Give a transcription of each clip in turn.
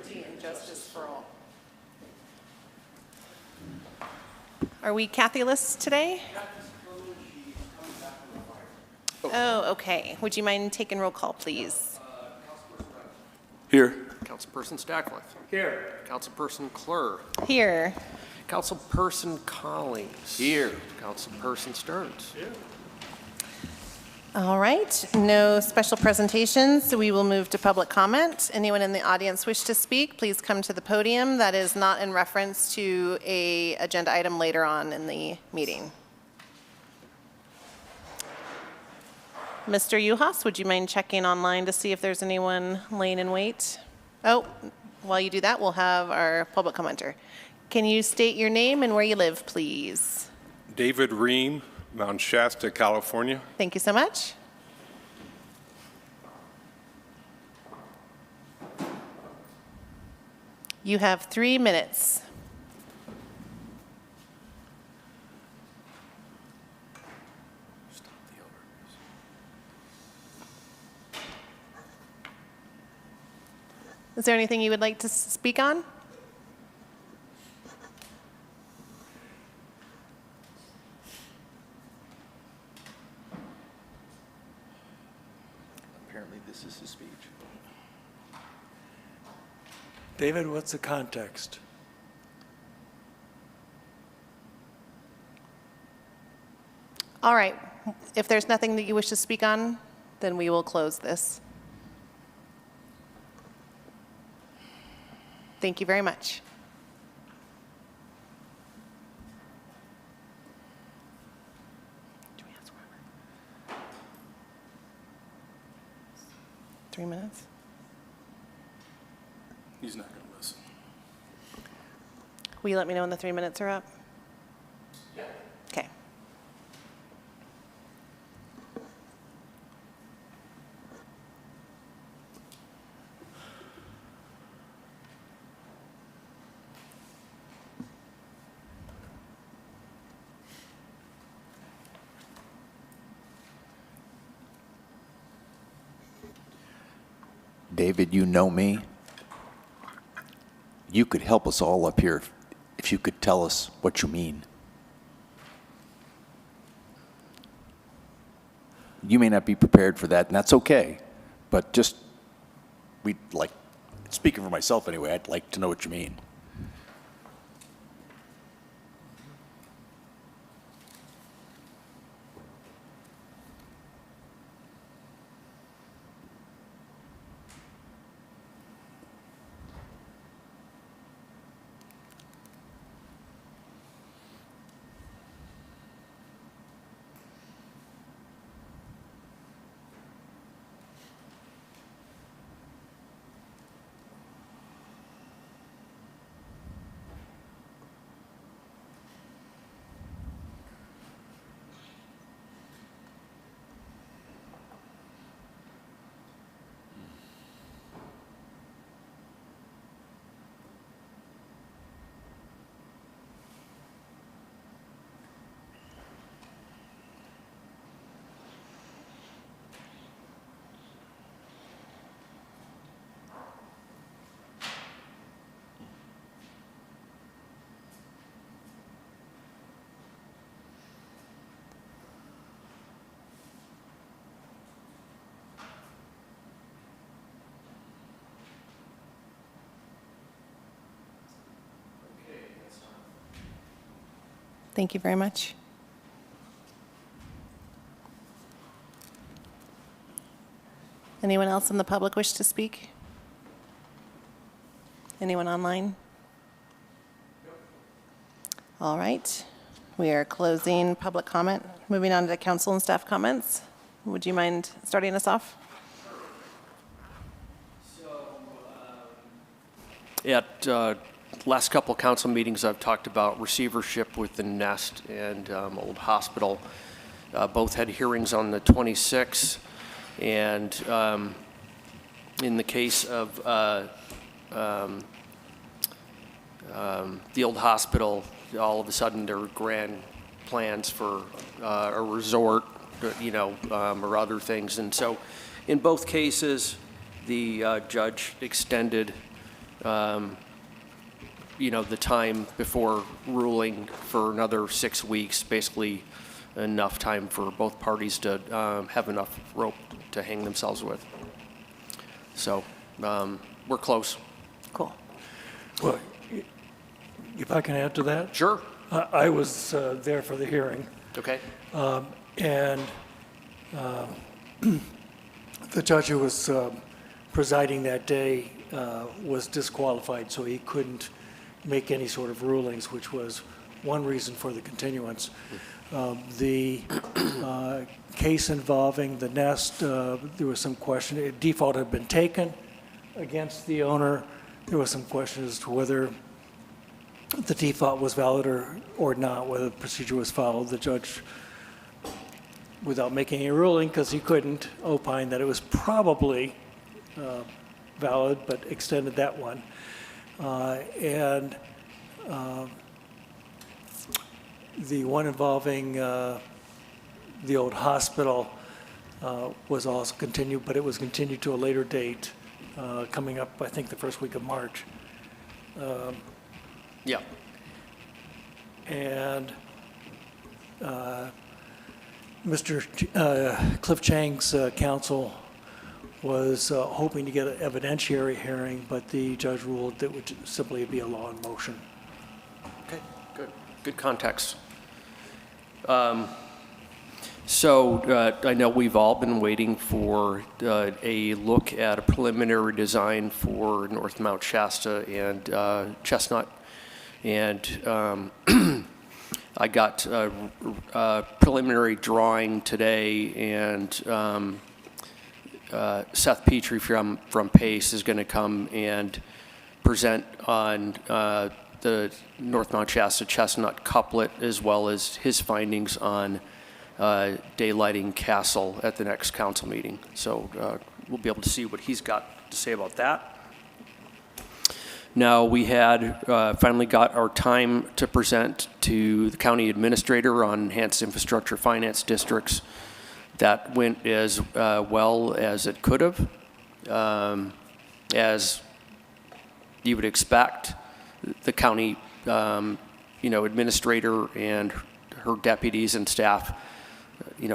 liberty and justice for all. Are we Kathy-less today? Oh, okay. Would you mind taking roll call, please? Here. Councilperson Stackworth. Here. Councilperson Klur. Here. Councilperson Collings. Here. Councilperson Stearns. Here. All right. No special presentations, so we will move to public comment. Anyone in the audience wish to speak, please come to the podium. That is not in reference to an agenda item later on in the meeting. Mr. Uhas, would you mind checking online to see if there's anyone laying in wait? Oh, while you do that, we'll have our public commenter. Can you state your name and where you live, please? David Ream, Mount Shasta, California. Thank you so much. You have 3 minutes. Is there anything you would like to speak on? Apparently this is his speech. David, what's the context? All right. If there's nothing that you wish to speak on, then we will close this. Thank you very much. Do we ask Robert? 3 minutes? He's not going to listen. Will you let me know when the 3 minutes are up? Yeah. Okay. David, you know me. You could help us all up here if you could tell us what you mean. You may not be prepared for that, and that's okay. But just, speaking for myself anyway, I'd like to know what you mean. Thank you very much. Anyone else in the public wish to speak? Anyone online? All right. We are closing public comment. Moving on to council and staff comments. Would you mind starting us off? At last couple of council meetings, I've talked about receivership with the Nest and Old Hospital. Both had hearings on the 26th, and in the case of the Old Hospital, all of a sudden there were grand plans for a resort, or other things, and so in both cases, the judge extended the time before ruling for another 6 weeks, basically enough time for both parties to have enough rope to hang themselves with. So we're close. Cool. Well, if I can add to that? Sure. I was there for the hearing, Okay. and the judge who was presiding that day was disqualified, so he couldn't make any sort of rulings, which was one reason for the continuance. The case involving the nest, there was some question, a default had been taken against the owner. There was some question as to whether the default was valid or not, whether the procedure was followed. The judge, without making a ruling, because he couldn't, opine that it was probably valid, but extended that one. And the one involving the old hospital was also continued, but it was continued to a later date, coming up, I think, the first week of March. Yeah. And Mr. Cliff Chang's counsel was hoping to get an evidentiary hearing, but the judge ruled that it would simply be a law in motion. Okay, good. Good context. So I know we've all been waiting for a look at a preliminary design for North Mount Shasta and Chestnut. And I got a preliminary drawing today, and Seth Petrie from PACE is going to come and present on the North Mount Shasta Chestnut couplet, as well as his findings on daylighting Castle at the next council meeting. So we'll be able to see what he's got to say about that. Now, we had finally got our time to present to the county administrator on enhanced infrastructure finance districts. That went as well as it could have. As you would expect, the county administrator and her deputies and staff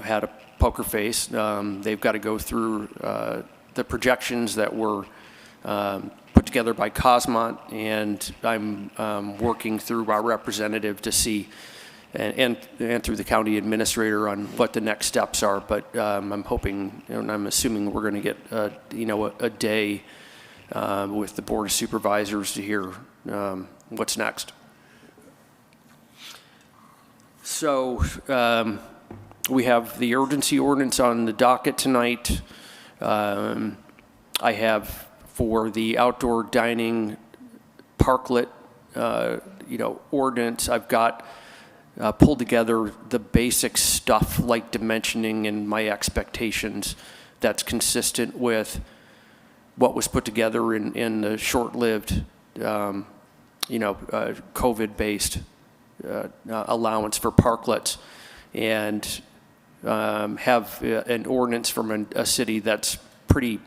had a poker face. They've got to go through the projections that were put together by Cosmont, and I'm working through our representative to see, and through the county administrator on what the next steps are. But I'm hoping, and I'm assuming we're going to get a day with the Board of Supervisors to hear what's next. So we have the urgency ordinance on the docket tonight. I have, for the outdoor dining parklet, ordinance, I've got pulled together the basic stuff like dimensioning and my expectations that's consistent with what was put together in the short-lived, COVID-based allowance for parklets, and have an ordinance from a city that's pretty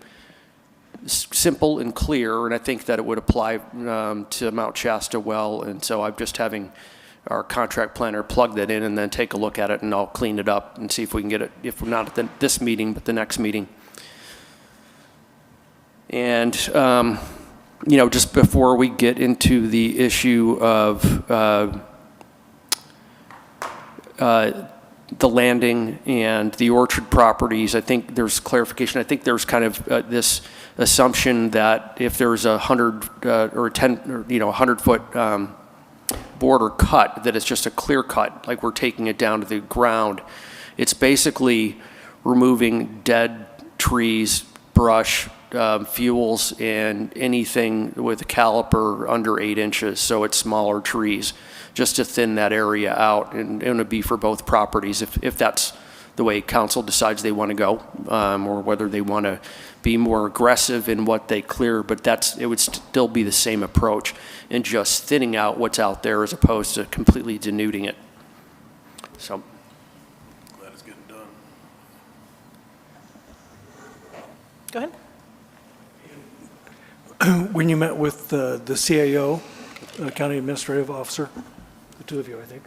simple and clear, and I think that it would apply to Mount Shasta well. And so I'm just having our contract planner plug that in and then take a look at it, and I'll clean it up and see if we can get it, if not at this meeting, but the next meeting. And just before we get into the issue of the landing and the orchard properties, I think there's clarification. I think there's kind of this assumption that if there's 100 or a 10 or 100-foot border cut, that it's just a clear cut, like we're taking it down to the ground. It's basically removing dead trees, brush, fuels, and anything with a caliper under 8 inches, so it's smaller trees, just to thin that area out. And it would be for both properties if that's the way council decides they want to go, or whether they want to be more aggressive in what they clear, but it would still be the same approach in just thinning out what's out there as opposed to completely denuding it. So. Glad it's getting done. Go ahead. When you met with the CAO, County Administrative Officer, the two of you, I think,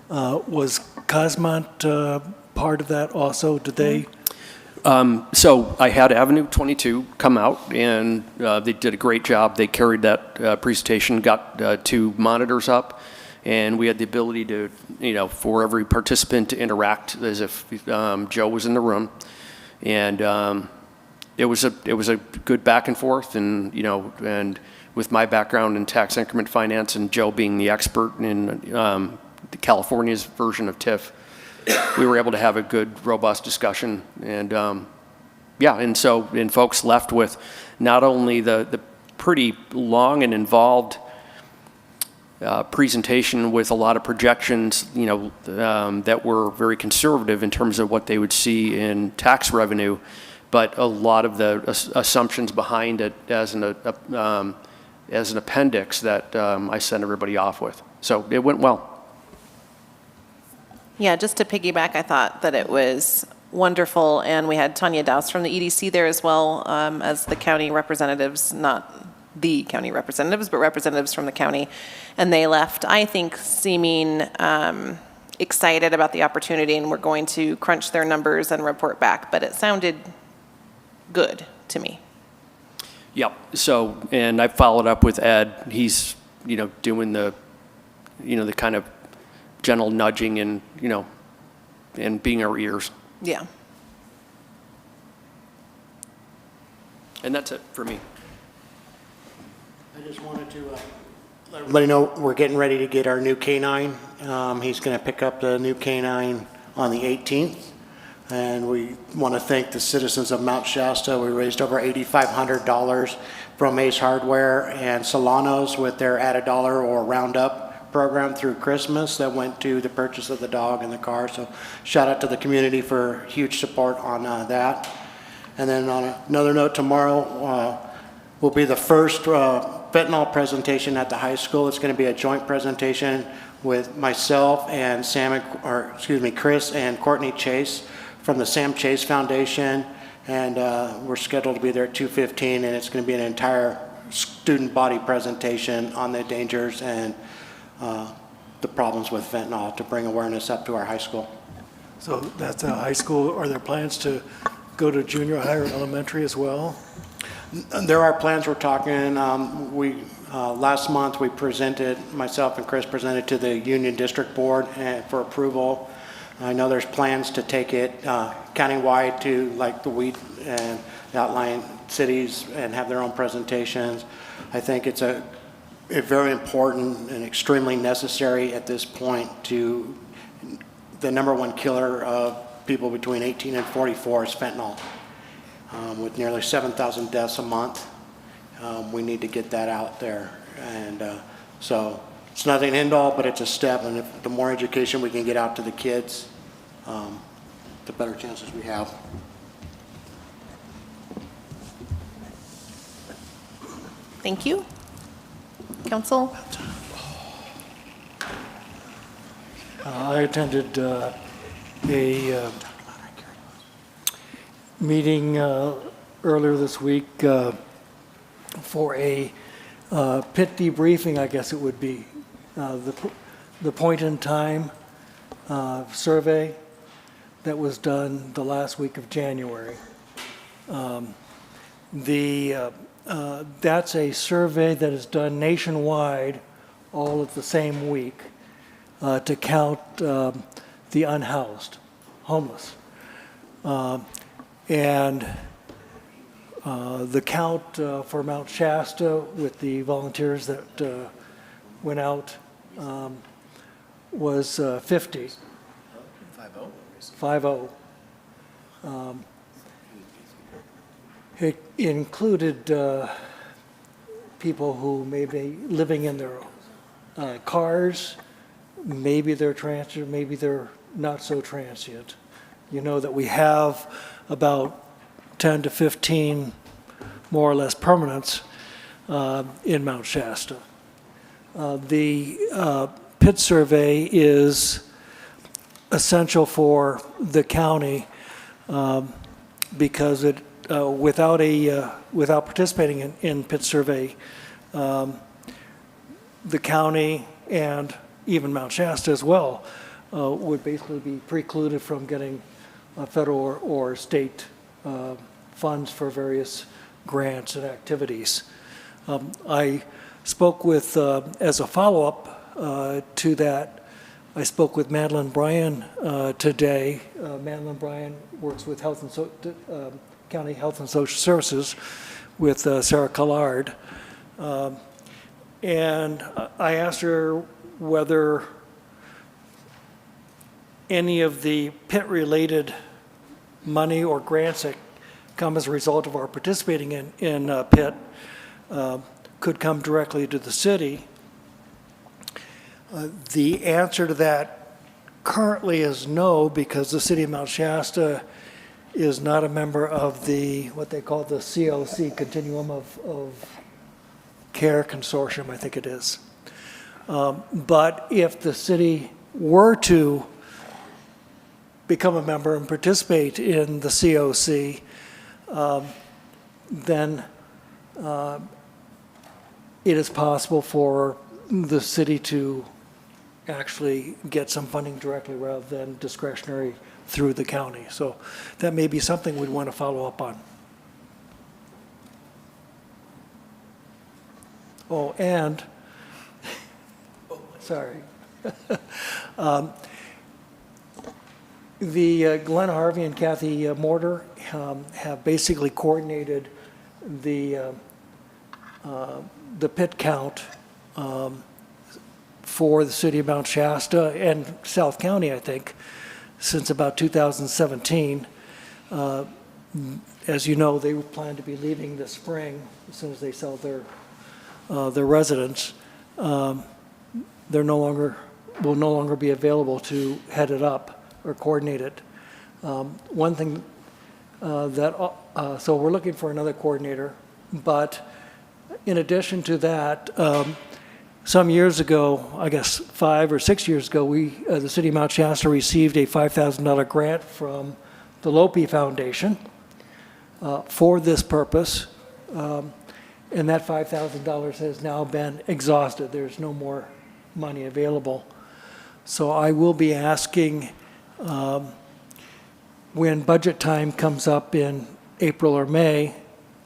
was Cosmont part of that also? Did they? So I had Avenue 22 come out, and they did a great job. They carried that presentation, got 2 monitors up, and we had the ability to, for every participant to interact as if Joe was in the room. And it was a good back and forth, and and with my background in tax increment finance and Joe being the expert in California's version of TIF, we were able to have a good, robust discussion. And and folks left with not only the pretty long and involved presentation with a lot of projections, that were very conservative in terms of what they would see in tax revenue, but a lot of the assumptions behind it as an appendix that I sent everybody off with. So it went well. Yeah, just to piggyback, I thought that it was wonderful, and we had Tanya Douse from the EDC there as well, as the county representatives, not the county representatives, but representatives from the county, and they left, I think, seeming excited about the opportunity, and we're going to crunch their numbers and report back, but it sounded good to me. Yep. So, and I followed up with Ed. He's, doing the, the kind of gentle nudging and, and being our ears. Yeah. And that's it for me. I just wanted to let everybody know we're getting ready to get our new canine. He's going to pick up the new canine on the 18th. And we want to thank the citizens of Mount Shasta. We raised over $8,500 from Ace Hardware and Solano's with their Add a Dollar or Roundup program through Christmas that went to the purchase of the dog and the car. So shout out to the community for huge support on that. And then on another note, tomorrow will be the first fentanyl presentation at the high school. It's going to be a joint presentation with myself and Chris and Courtney Chase from the Sam Chase Foundation, and we're scheduled to be there at 2:15, and it's going to be an entire student body presentation on the dangers and the problems with fentanyl to bring awareness up to our high school. So that's a high school. Are there plans to go to junior high or elementary as well? There are plans. We're talking. Last month we presented, myself and Chris presented to the Union District Board for approval. I know there's plans to take it countywide to like the Wheat and outlying cities and have their own presentations. I think it's a very important and extremely necessary at this point to the #1 killer of people between 18 and 44 is fentanyl. With nearly 7,000 deaths a month, we need to get that out there. And so it's nothing to end all, but it's a step. And the more education we can get out to the kids, the better chances we have. Thank you. Council? I attended a meeting earlier this week for a pit debriefing, I guess it would be, the point in time survey that was done the last week of January. That's a survey that is done nationwide all at the same week to count the unhoused, homeless. And the count for Mount Shasta with the volunteers that went out was 50. 5-0. It included people who may be living in their cars. Maybe they're transient, maybe they're not so transient. You know that we have about 10 to 15 more or less permanents in Mount Shasta. The pit survey is essential for the county because it without participating in pit survey, the county and even Mount Shasta as well would basically be precluded from getting federal or state funds for various grants and activities. I spoke with, as a follow-up to that, I spoke with Madeline Bryan today. Madeline Bryan works with County Health and Social Services with Sarah Collard. And I asked her whether any of the pit-related money or grants that come as a result of our participating in pit could come directly to the city. The answer to that currently is no, because the city of Mount Shasta is not a member of what they call the CLC, Continuum of Care Consortium, I think it is. But if the city were to become a member and participate in the COC, then it is possible for the city to actually get some funding directly rather than discretionary through the county. So that may be something we'd want to follow up on. Oh, and, sorry. The Glenn Harvey and Kathy Mortar have basically coordinated the pit count for the city of Mount Shasta and South County, I think, since about 2017. As you know, they plan to be leaving this spring as soon as they sell their residence. They're will no longer be available to head it up or coordinate it. One thing so we're looking for another coordinator, but in addition to that, some years ago, I guess 5 or 6 years ago, the city of Mount Shasta received a $5,000 grant from the Lopi Foundation for this purpose, and that $5,000 has now been exhausted. There's no more money available. So I will be asking when budget time comes up in April or May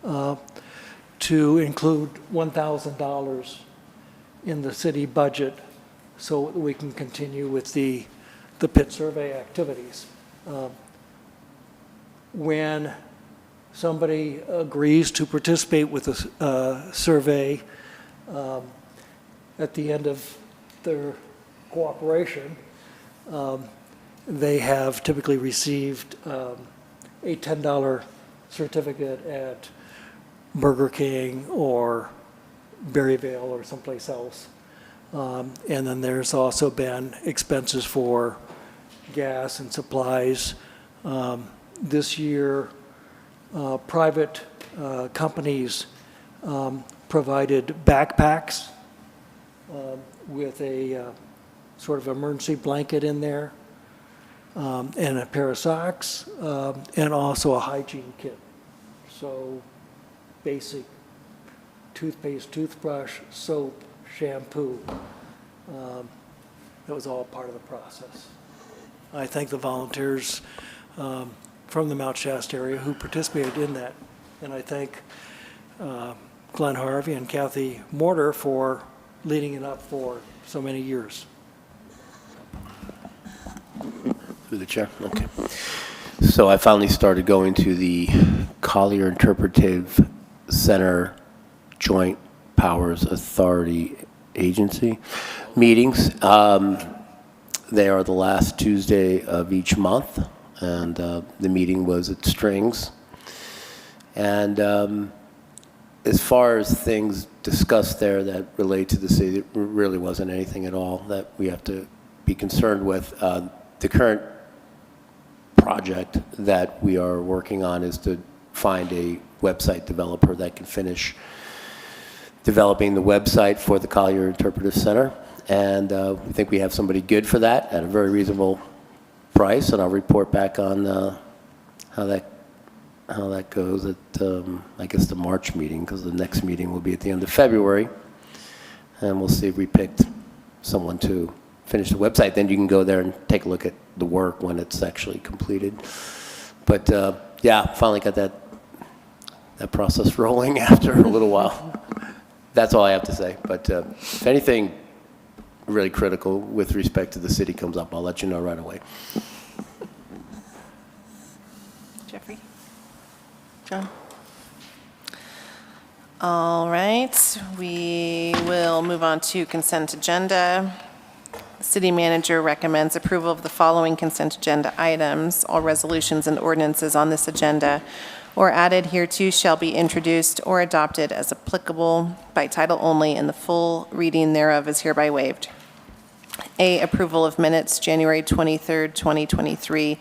to include $1,000 in the city budget so that we can continue with the pit survey activities. When somebody agrees to participate with a survey at the end of their cooperation, they have typically received a $10 certificate at Burger King or Berryville or someplace else. And then there's also been expenses for gas and supplies. This year, private companies provided backpacks with a sort of emergency blanket in there, and a pair of socks, and also a hygiene kit. So basic toothpaste, toothbrush, soap, shampoo. That was all part of the process. I thank the volunteers from the Mount Shasta area who participated in that. And I thank Glenn Harvey and Kathy Mortar for leading it up for so many years. Through the chair, okay. So I finally started going to the Collier Interpretive Center Joint Powers Authority Agency meetings. They are the last Tuesday of each month, and the meeting was at Strings. And as far as things discussed there that relate to the city, there really wasn't anything at all that we have to be concerned with. The current project that we are working on is to find a website developer that can finish developing the website for the Collier Interpretive Center. And we think we have somebody good for that at a very reasonable price, and I'll report back on how that how that goes at, I guess, the March meeting, because the next meeting will be at the end of February. And we'll see if we picked someone to finish the website. Then you can go there and take a look at the work when it's actually completed. But yeah, finally got that process rolling after a little while. That's all I have to say. But if anything really critical with respect to the city comes up, I'll let you know right away. Jeffrey? John? All right, we will move on to consent agenda. The city manager recommends approval of the following consent agenda items. All resolutions and ordinances on this agenda or added hereto shall be introduced or adopted as applicable by title only, and the full reading thereof is hereby waived. A, approval of minutes, January 23rd, 2023,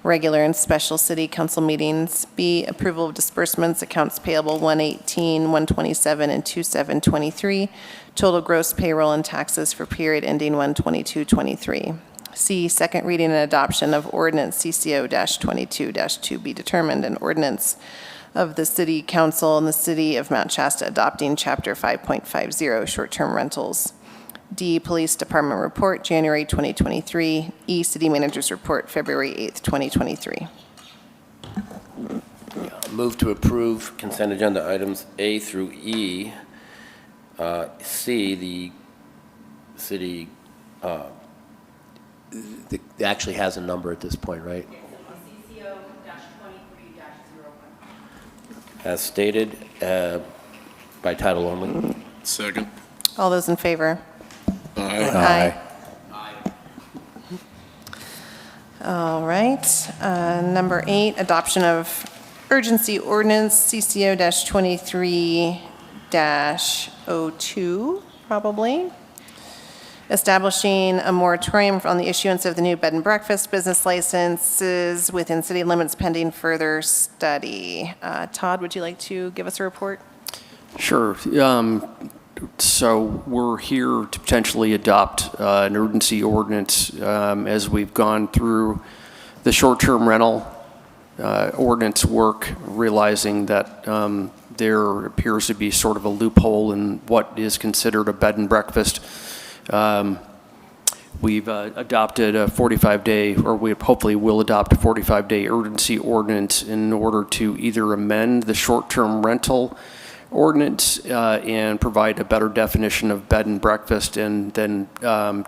regular and special city council meetings. B, approval of disbursements, accounts payable 118, 127, and 2723, total gross payroll and taxes for period ending 1/22/23. C, second reading and adoption of ordinance CCO-22-2 be determined, an ordinance of the city council and the city of Mount Shasta adopting chapter 5.50 short-term rentals. D, Police Department Report, January 2023. E, City Manager's Report, February 8th, 2023. Move to approve consent agenda items A through E. C, the city it actually has a number at this point, right? CCO-23-01. As stated, by title only. Second. All those in favor? Aye. All right. Number 8, adoption of urgency ordinance CCO-23-02, probably. Establishing a moratorium on the issuance of the new bed and breakfast business licenses within city limits pending further study. Todd, would you like to give us a report? Sure. So we're here to potentially adopt an urgency ordinance as we've gone through the short-term rental ordinance work, realizing that there appears to be sort of a loophole in what is considered a bed and breakfast. We've adopted a 45-day, or we hopefully will adopt a 45-day urgency ordinance in order to either amend the short-term rental ordinance and provide a better definition of bed and breakfast, and then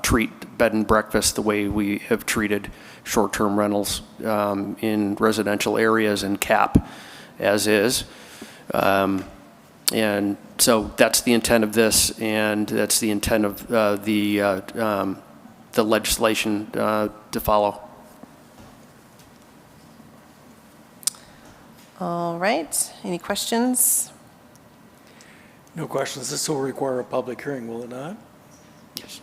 treat bed and breakfast the way we have treated short-term rentals in residential areas, and cap as is. And so that's the intent of this, and that's the intent of the legislation to follow. All right. Any questions? No questions. This will require a public hearing, will it not? Yes.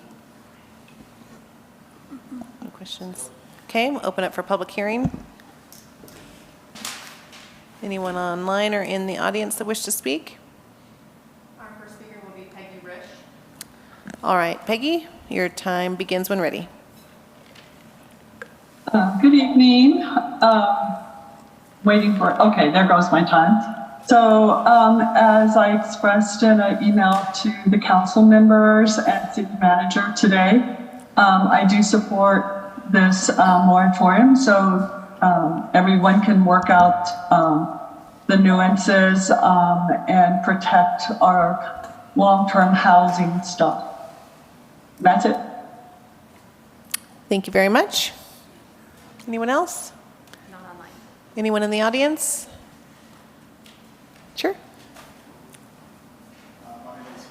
No questions? Okay, we'll open up for public hearing. Anyone online or in the audience that wish to speak? Our first speaker will be Peggy Rich. All right, Peggy, your time begins when ready. Good evening. Waiting for, okay, there goes my time. So as I expressed in an email to the council members and city manager today, I do support this moratorium so everyone can work out the nuances and protect our long-term housing stuff. That's it. Thank you very much. Anyone else? Not online. Anyone in the audience? Sure. My name is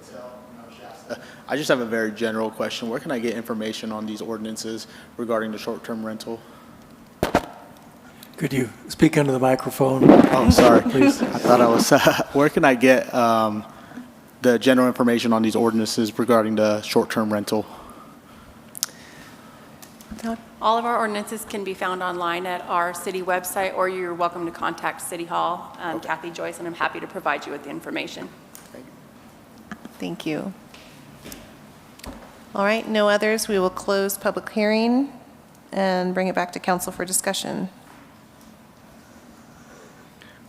Patel from Shasta. I just have a very general question. Where can I get information on these ordinances regarding the short-term rental? Could you speak into the microphone? Oh, sorry. Please. I thought I was. Where can I get the general information on these ordinances regarding the short-term rental? All of our ordinances can be found online at our city website, or you're welcome to contact City Hall, Kathy Joyce, and I'm happy to provide you with the information. Thank you. All right, no others. We will close public hearing and bring it back to council for discussion.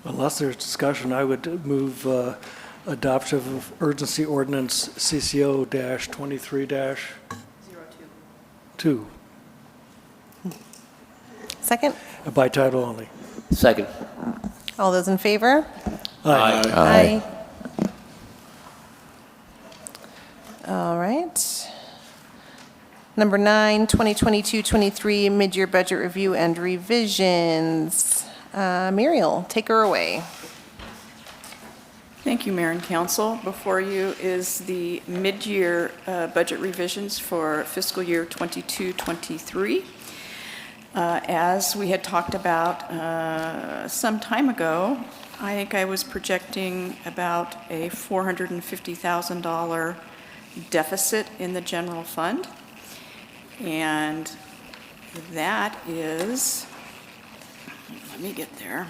Unless there's discussion, I would move adoption of urgency ordinance CCO-23-02 Second? by title only. Second. All those in favor? Aye. Aye. All right. Number 9, 2022-23 mid-year budget review and revisions. Muriel, take her away. Thank you, Mayor and Council. Before you is the mid-year budget revisions for fiscal year 22-23. As we had talked about some time ago, I think I was projecting about a $450,000 deficit in the general fund. And that is, let me get there.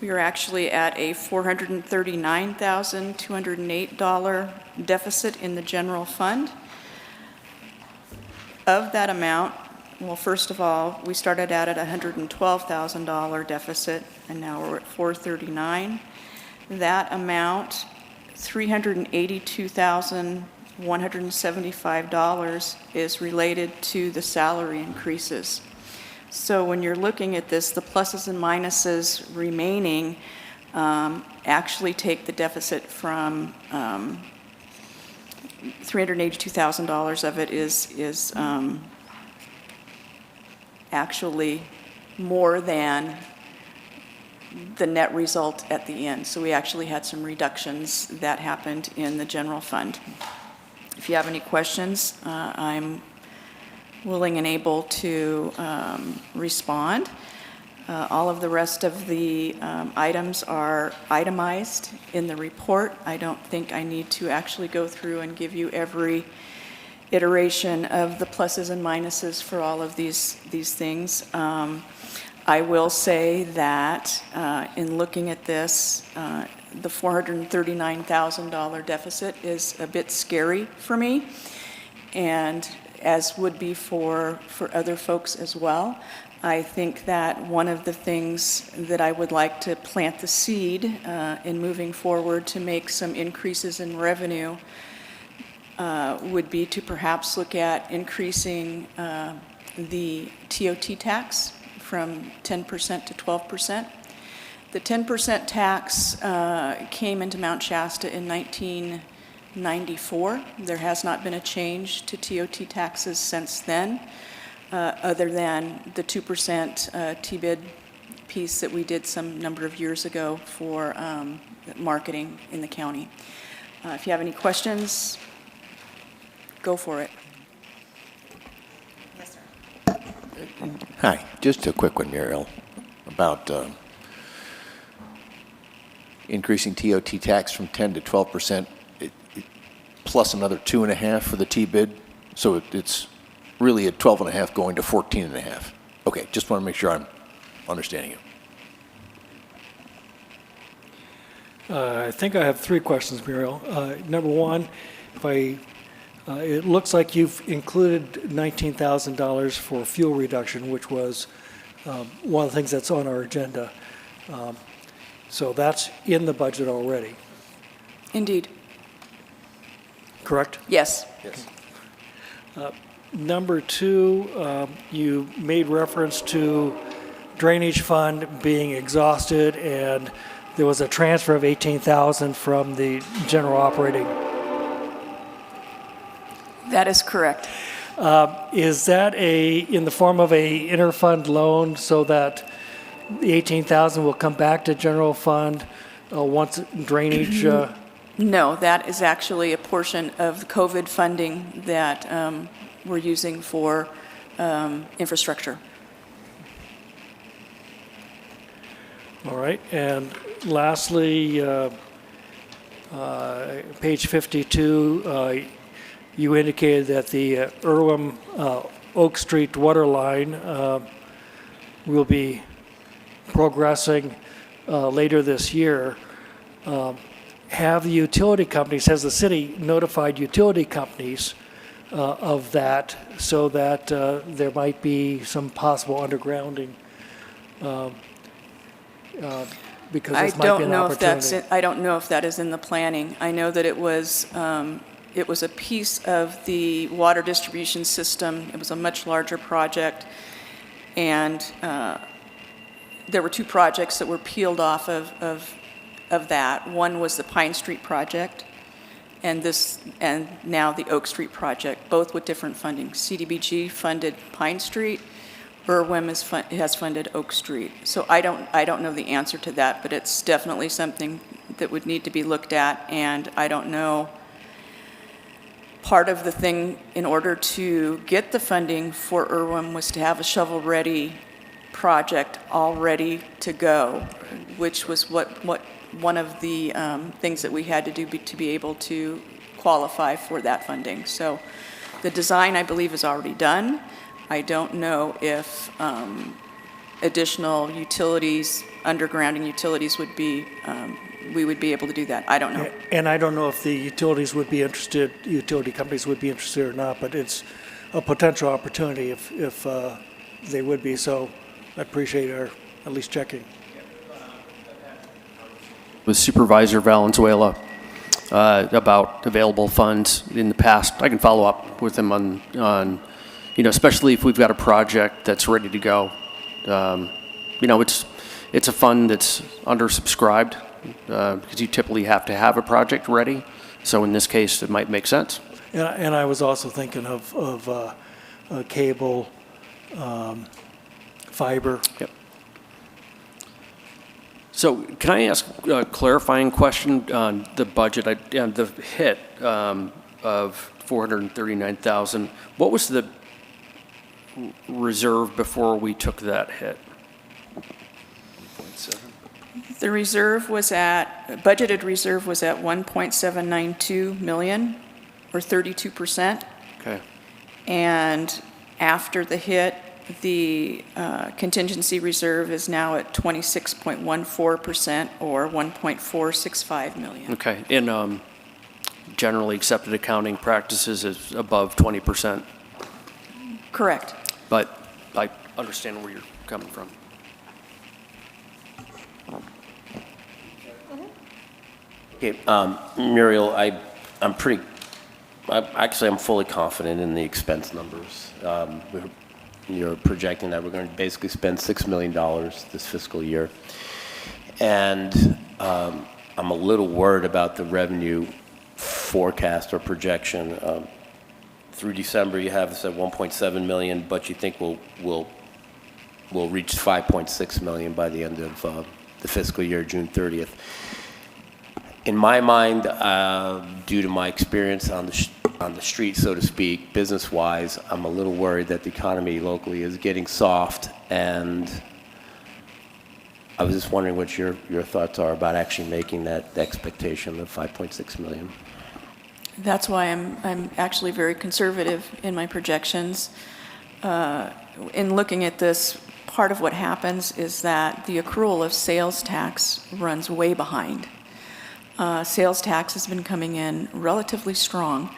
We are actually at a $439,208 deficit in the general fund. Of that amount, well, first of all, we started out at a $112,000 deficit, and now we're at $439,000. That amount, $382,175 is related to the salary increases. So when you're looking at this, the pluses and minuses remaining actually take the deficit from $382,000 of it is actually more than the net result at the end. So we actually had some reductions that happened in the general fund. If you have any questions, I'm willing and able to respond. All of the rest of the items are itemized in the report. I don't think I need to actually go through and give you every iteration of the pluses and minuses for all of these things. I will say that in looking at this, the $439,000 deficit is a bit scary for me, and as would be for other folks as well. I think that one of the things that I would like to plant the seed in moving forward to make some increases in revenue would be to perhaps look at increasing the TOT tax from 10% to 12%. The 10% tax came into Mount Shasta in 1994. There has not been a change to TOT taxes since then, other than the 2% TBID piece that we did some number of years ago for marketing in the county. If you have any questions, go for it. Yes, sir. Hi, just a quick one, Muriel, about increasing TOT tax from 10 to 12%, plus another 2.5 for the T-bid, so it's really at 12.5 going to 14.5. Okay, just want to make sure I'm understanding you. I think I have 3 questions, Muriel. Number 1, it looks like you've included $19,000 for fuel reduction, which was one of the things that's on our agenda. So that's in the budget already, Indeed. correct? Yes. Yes. Number 2, you made reference to drainage fund being exhausted, and there was a transfer of $18,000 from the general operating. That is correct. Is that in the form of a interfund loan so that the $18,000 will come back to general fund once drainage? No, that is actually a portion of the COVID funding that we're using for infrastructure. All right, and lastly, page 52, you indicated that the Irwin Oak Street water line will be progressing later this year. Have the utility companies, has the city notified utility companies of that so that there might be some possible undergrounding because I this might be an don't know if that's, opportunity. I don't know if that is in the planning. I know that it was a piece of the water distribution system. It was a much larger project, and there were two projects that were peeled off of that. One was the Pine Street project, and now the Oak Street project, both with different funding. CDBG funded Pine Street, IRWIM has funded Oak Street. So I don't know the answer to that, but it's definitely something that would need to be looked at, and I don't know. Part of the thing in order to get the funding for IRWIM was to have a shovel-ready project all ready to go, which was what one of the things that we had to do to be able to qualify for that funding. So the design, I believe, is already done. I don't know if additional utilities, undergrounding utilities would be, we would be able to do that. I don't know. And I don't know if the utilities would be interested, utility companies would be interested or not, but it's a potential opportunity if they would be. So I appreciate our at least checking. With Supervisor Valenzuela about available funds in the past. I can follow up with him on especially if we've got a project that's ready to go. It's a fund that's undersubscribed because you typically have to have a project ready. So in this case, it might make sense. And I was also thinking of cable, fiber. Yep. So can I ask a clarifying question on the budget? The hit of $439,000, what was the reserve before we took that hit? The reserve was budgeted reserve was at 1.792 million, or 32%. Okay. And after the hit, the contingency reserve is now at 26.14%, or 1.465 million. Okay. And generally accepted accounting practices is above 20%. Correct. But I understand where you're coming from. Okay, Muriel, I'm fully confident in the expense numbers. You're projecting that we're going to basically spend $6 million this fiscal year. And I'm a little worried about the revenue forecast or projection. Through December, you have this at 1.7 million, but you think we'll reach 5.6 million by the end of the fiscal year, June 30th. In my mind, due to my experience on the street, so to speak, business-wise, I'm a little worried that the economy locally is getting soft, and I was just wondering what your thoughts are about actually making that expectation of 5.6 million. That's why I'm actually very conservative in my projections. In looking at this, part of what happens is that the accrual of sales tax runs way behind. Sales tax has been coming in relatively strong.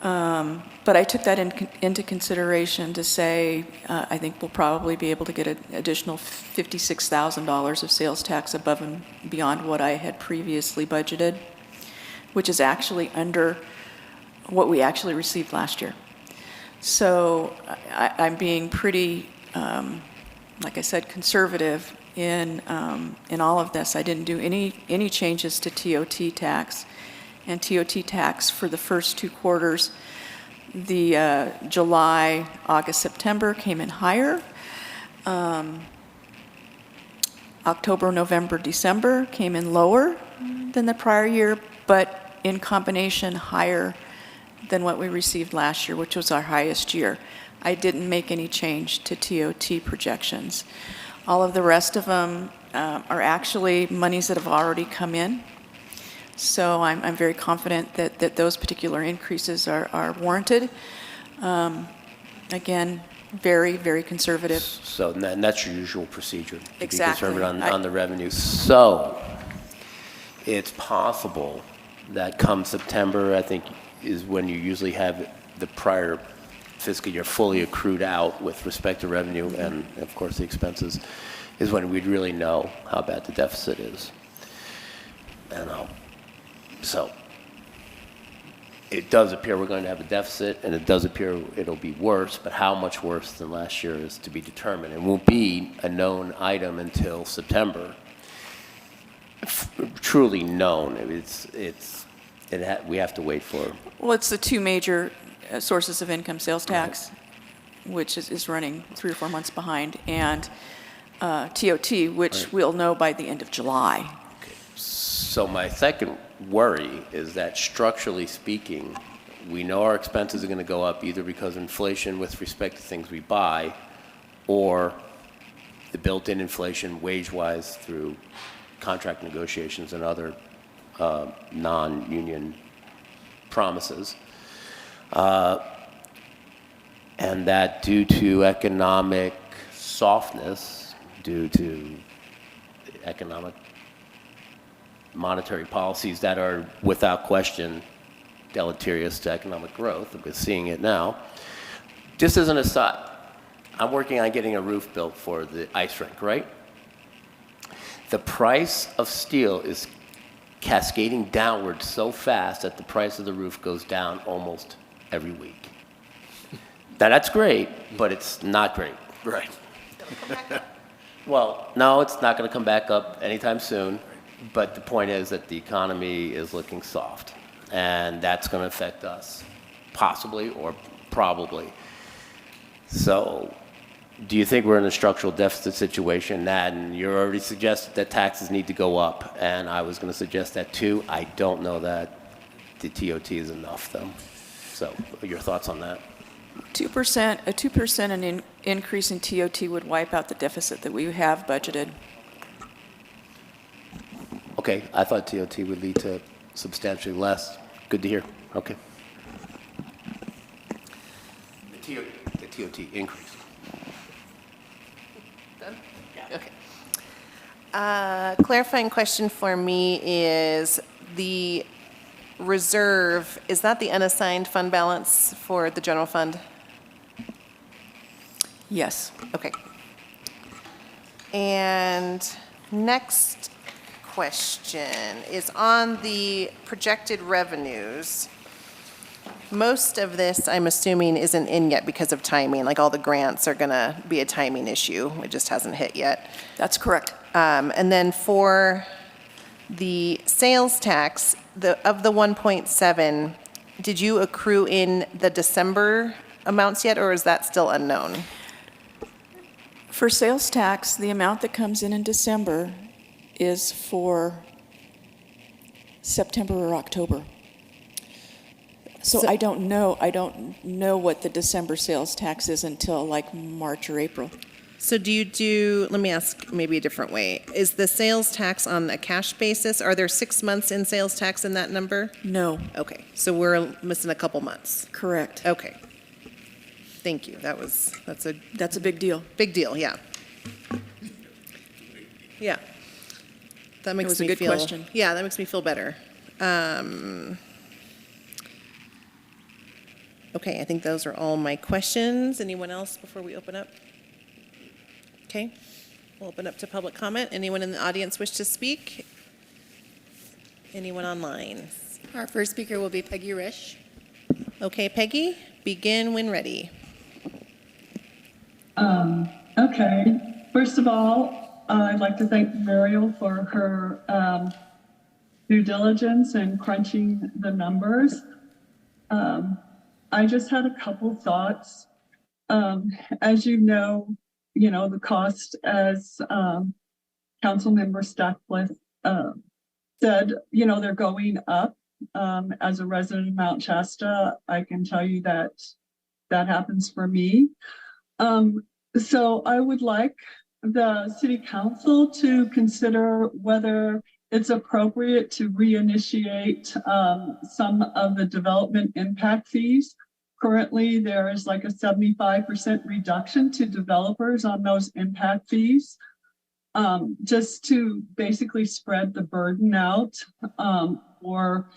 But I took that into consideration to say I think we'll probably be able to get an additional $56,000 of sales tax above and beyond what I had previously budgeted, which is actually under what we actually received last year. So I'm being pretty, like I said, conservative in all of this. I didn't do any changes to TOT tax. And TOT tax for the first two quarters, the July, August, September came in higher. October, November, December came in lower than the prior year, but in combination higher than what we received last year, which was our highest year. I didn't make any change to TOT projections. All of the rest of them are actually monies that have already come in. So I'm very confident that those particular increases are warranted. Again, very, very conservative. So and that's your usual procedure, to Exactly. be conservative on the revenue. So it's possible that come September, I think, is when you usually have the prior fiscal year fully accrued out with respect to revenue and, of course, the expenses. is when we'd really know how bad the deficit is. And so it does appear we're going to have a deficit, and it does appear it'll be worse, but how much worse than last year is to be determined. It won't be a known item until September. Truly known. We have to wait for. Well, it's the two major sources of income, sales tax, which is running 3 or 4 months behind, and TOT, which we'll know by the end of July. So my second worry is that structurally speaking, we know our expenses are going to go up either because of inflation with respect to things we buy, or the built-in inflation wage-wise through contract negotiations and other non-union promises. And that due to economic softness, due to economic monetary policies that are without question deleterious to economic growth, we're seeing it now. Just as an aside, I'm working on getting a roof built for the ice rink, right? The price of steel is cascading downward so fast that the price of the roof goes down almost every week. Now that's great, but it's not great. Right. Well, no, it's not going to come back up anytime soon, but the point is that the economy is looking soft, and that's going to affect us, possibly or probably. So do you think we're in a structural deficit situation? And you already suggested that taxes need to go up, and I was going to suggest that too. I don't know that the TOT is enough, though. So your thoughts on that? 2%, a 2% increase in TOT would wipe out the deficit that we have budgeted. Okay, I thought TOT would lead to substantially less. Good to hear. Okay. The TOT increase. Done? Yeah. Okay. Clarifying question for me is the reserve, is that the unassigned fund balance for the general fund? Yes. Okay. And next question is on the projected revenues. Most of this, I'm assuming, isn't in yet because of timing, like all the grants are going to be a timing issue. It just hasn't hit yet. That's correct. And then for the sales tax, of the 1.7, did you accrue in the December amounts yet, or is that still unknown? For sales tax, the amount that comes in December is for September or October. So I don't know what the December sales tax is until like March or April. So do you do, let me ask maybe a different way. Is the sales tax on a cash basis? Are there 6 months in sales tax in that number? No. Okay, so we're missing a couple months. Correct. Okay. Thank you. That's a big deal. Big deal, yeah. Yeah. That makes was a me good feel. question. Yeah, that makes me feel better. Okay, I think those are all my questions. Anyone else before we open up? Okay, we'll open up to public comment. Anyone in the audience wish to speak? Anyone online? Our first speaker will be Peggy Risch. Okay, Peggy, begin when ready. Okay. First of all, I'd like to thank Muriel for her due diligence and crunching the numbers. I just had a couple thoughts. As you know, the cost, as Councilmember Stackley said, they're going up. As a resident of Mount Shasta, I can tell you that happens for me. So I would like the City Council to consider whether it's appropriate to reinitiate some of the development impact fees. Currently, there is like a 75% reduction to developers on those impact fees, just to basically spread the burden out for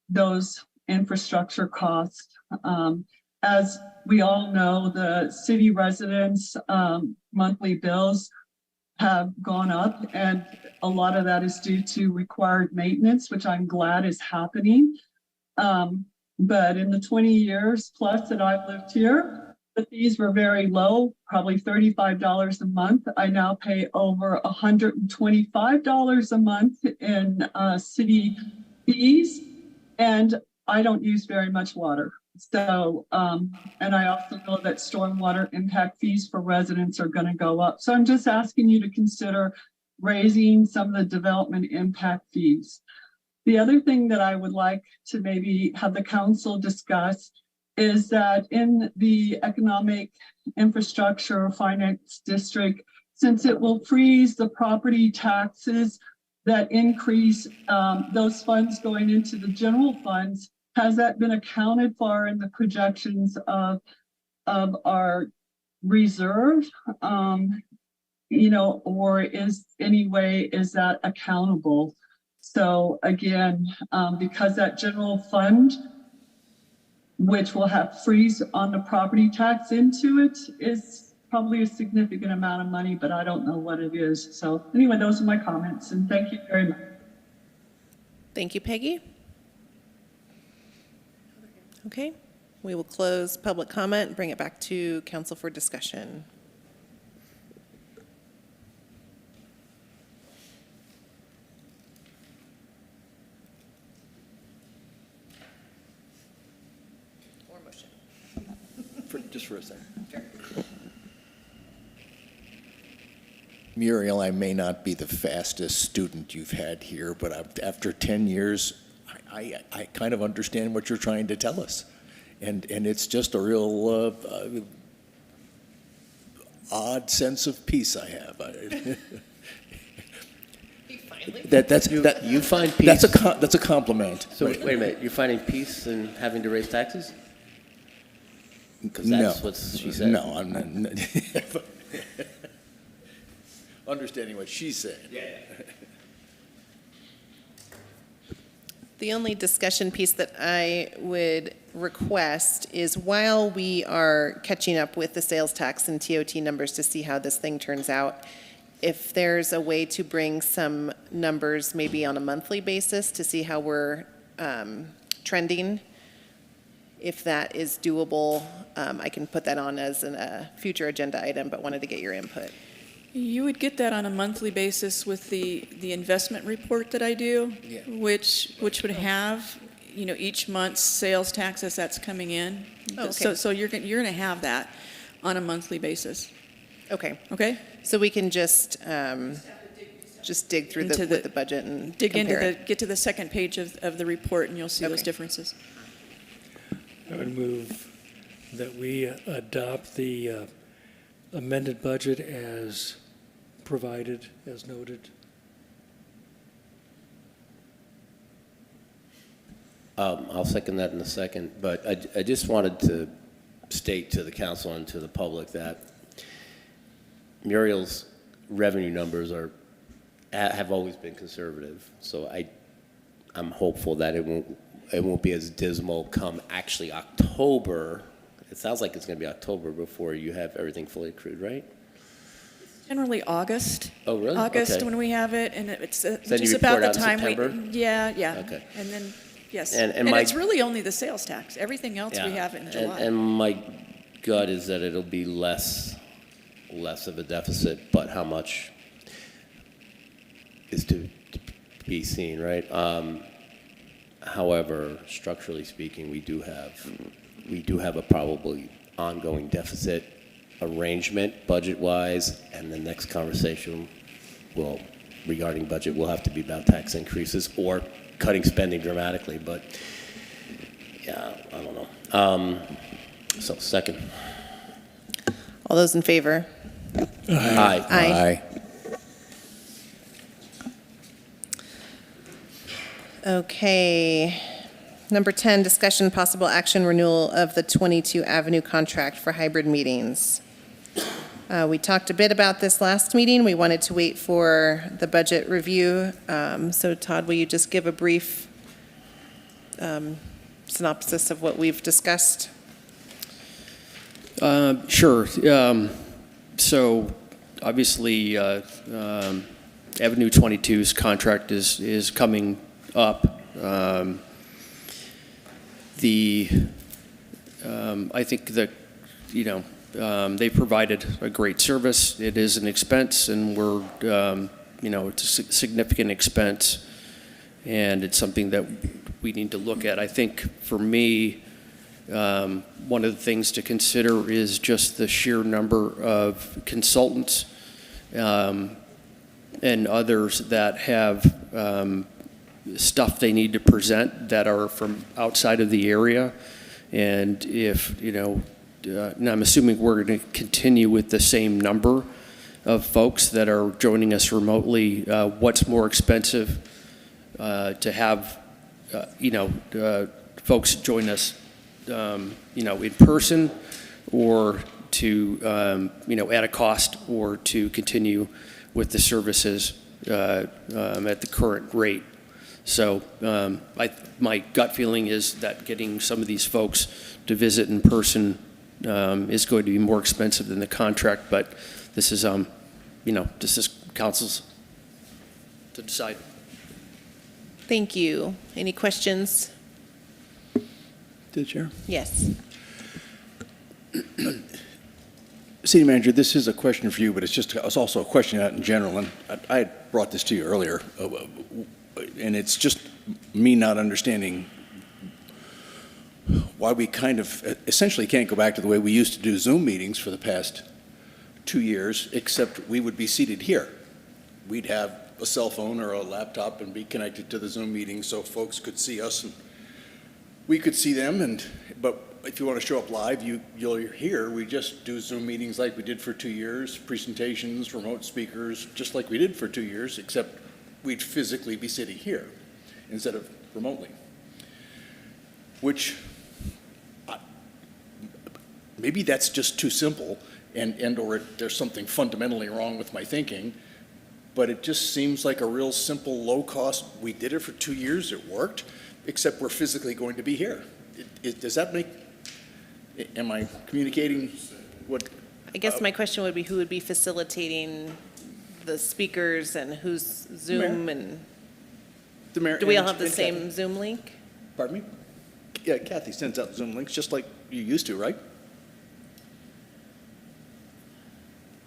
those infrastructure costs. As we all know, the city residents' monthly bills have gone up, and a lot of that is due to required maintenance, which I'm glad is happening. But in the 20 years plus that I've lived here, the fees were very low, probably $35 a month. I now pay over $125 a month in city fees, and I don't use very much water. So, and I also know that stormwater impact fees for residents are going to go up. So I'm just asking you to consider raising some of the development impact fees. The other thing that I would like to maybe have the council discuss is that in the economic infrastructure finance district, since it will freeze the property taxes that increase those funds going into the general funds, has that been accounted for in the projections of our reserve? Or is that accountable? So again, because that general fund, which will have freeze on the property tax into it, is probably a significant amount of money, but I don't know what it is. So anyway, those are my comments, and thank you very much. Thank you, Peggy. Okay, we will close public comment and bring it back to council for discussion. Or motion. Just for a second. Muriel, I may not be the fastest student you've had here, but after 10 years, I kind of understand what you're trying to tell us. And it's just a real odd sense of peace I have. You find peace. That's a compliment. So wait a minute, you're finding peace in having to raise taxes? Because No. that's what she said. No, I'm not. Understanding what she said. Yeah. The only discussion piece that I would request is while we are catching up with the sales tax and TOT numbers to see how this thing turns out, if there's a way to bring some numbers maybe on a monthly basis to see how we're trending, if that is doable, I can put that on as a future agenda item, but wanted to get your input. You would get that on a monthly basis with the investment report that I do, Yeah. which would have, each month's sales tax as that's coming in. Oh, okay. So you're going to have that on a monthly basis. Okay, Okay? so we can just dig through with the budget and compare it. Get to the second page of the report, and you'll see those Okay. differences. I would move that we adopt the amended budget as provided, as noted. I'll second that in a second, but I just wanted to state to the council and to the public that Muriel's revenue numbers have always been conservative. So I'm hopeful that it won't be as dismal come actually October. It sounds like it's going to be October before you have everything fully accrued, right? Generally August. Oh, really? August Okay. when we have it, and it's Then just you about report the out in time September? Yeah. Okay. And then, yes. And my- it's really only the sales tax. Everything else we have in July. And my gut is that it'll be less of a deficit, but how much is to be seen, right? However, structurally speaking, we do have a probably ongoing deficit arrangement budget-wise, and the next conversation regarding budget will have to be about tax increases or cutting spending dramatically, but yeah, I don't know. So second. All those in favor? Aye. Aye. Okay. Number 10, discussion possible action renewal of the 22 Avenue contract for hybrid meetings. We talked a bit about this last meeting. We wanted to wait for the budget review. So Todd, will you just give a brief synopsis of what we've discussed? Sure. So obviously, Avenue 22's contract is coming up. I think that, they provided a great service. It is an expense, and it's a significant expense, and it's something that we need to look at. I think for me, one of the things to consider is just the sheer number of consultants and others that have stuff they need to present that are from outside of the area. And if, and I'm assuming we're going to continue with the same number of folks that are joining us remotely, what's more expensive to have, folks join us, in person, or to, at a cost, or to continue with the services at the current rate. So my gut feeling is that getting some of these folks to visit in person is going to be more expensive than the contract, but this is, this is council's to decide. Thank you. Any questions? To the chair. Yes. City Manager, this is a question for you, but it's also a question out in general, and I had brought this to you earlier, and it's just me not understanding why we kind of essentially can't go back to the way we used to do Zoom meetings for the past 2 years, except we would be seated here. We'd have a cell phone or a laptop and be connected to the Zoom meeting so folks could see us and we could see them. But if you want to show up live, you're here. We just do Zoom meetings like we did for 2 years, presentations, remote speakers, just like we did for 2 years, except we'd physically be sitting here instead of remotely. Which, maybe that's just too simple, or there's something fundamentally wrong with my thinking, but it just seems like a real simple, low cost. We did it for 2 years, it worked, except we're physically going to be here. Does that make, am I communicating what? I guess my question would be, who would be facilitating the speakers and who's Zoom and? The mayor. Do we all have the same Zoom link? Pardon me? Yeah, Kathy sends out Zoom links just like you used to, right?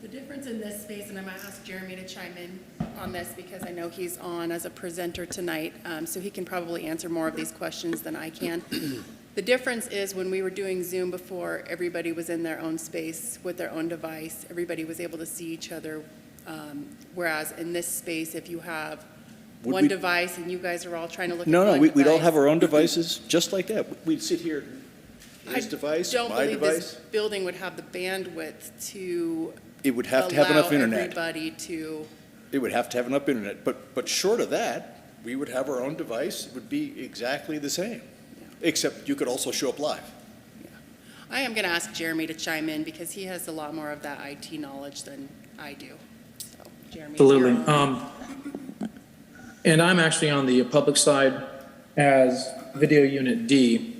The difference in this space, and I'm going to ask Jeremy to chime in on this because I know he's on as a presenter tonight, so he can probably answer more of these questions than I can. The difference is when we were doing Zoom before, everybody was in their own space with their own device. Everybody was able to see each other, whereas in this space, if you have one device and you guys are all trying to look at one device. No, we'd all have our own devices, just like that. We'd sit here, his device, my device. I don't believe this building would have the bandwidth to It would have to have enough internet. everybody to. It would have to have enough internet, but short of that, we would have our own device. It would be exactly the same, except you could also show up live. Yeah. I am going to ask Jeremy to chime in because he has a lot more of that IT knowledge than I do. So, Jeremy. Absolutely. And I'm actually on the public side as Video Unit D.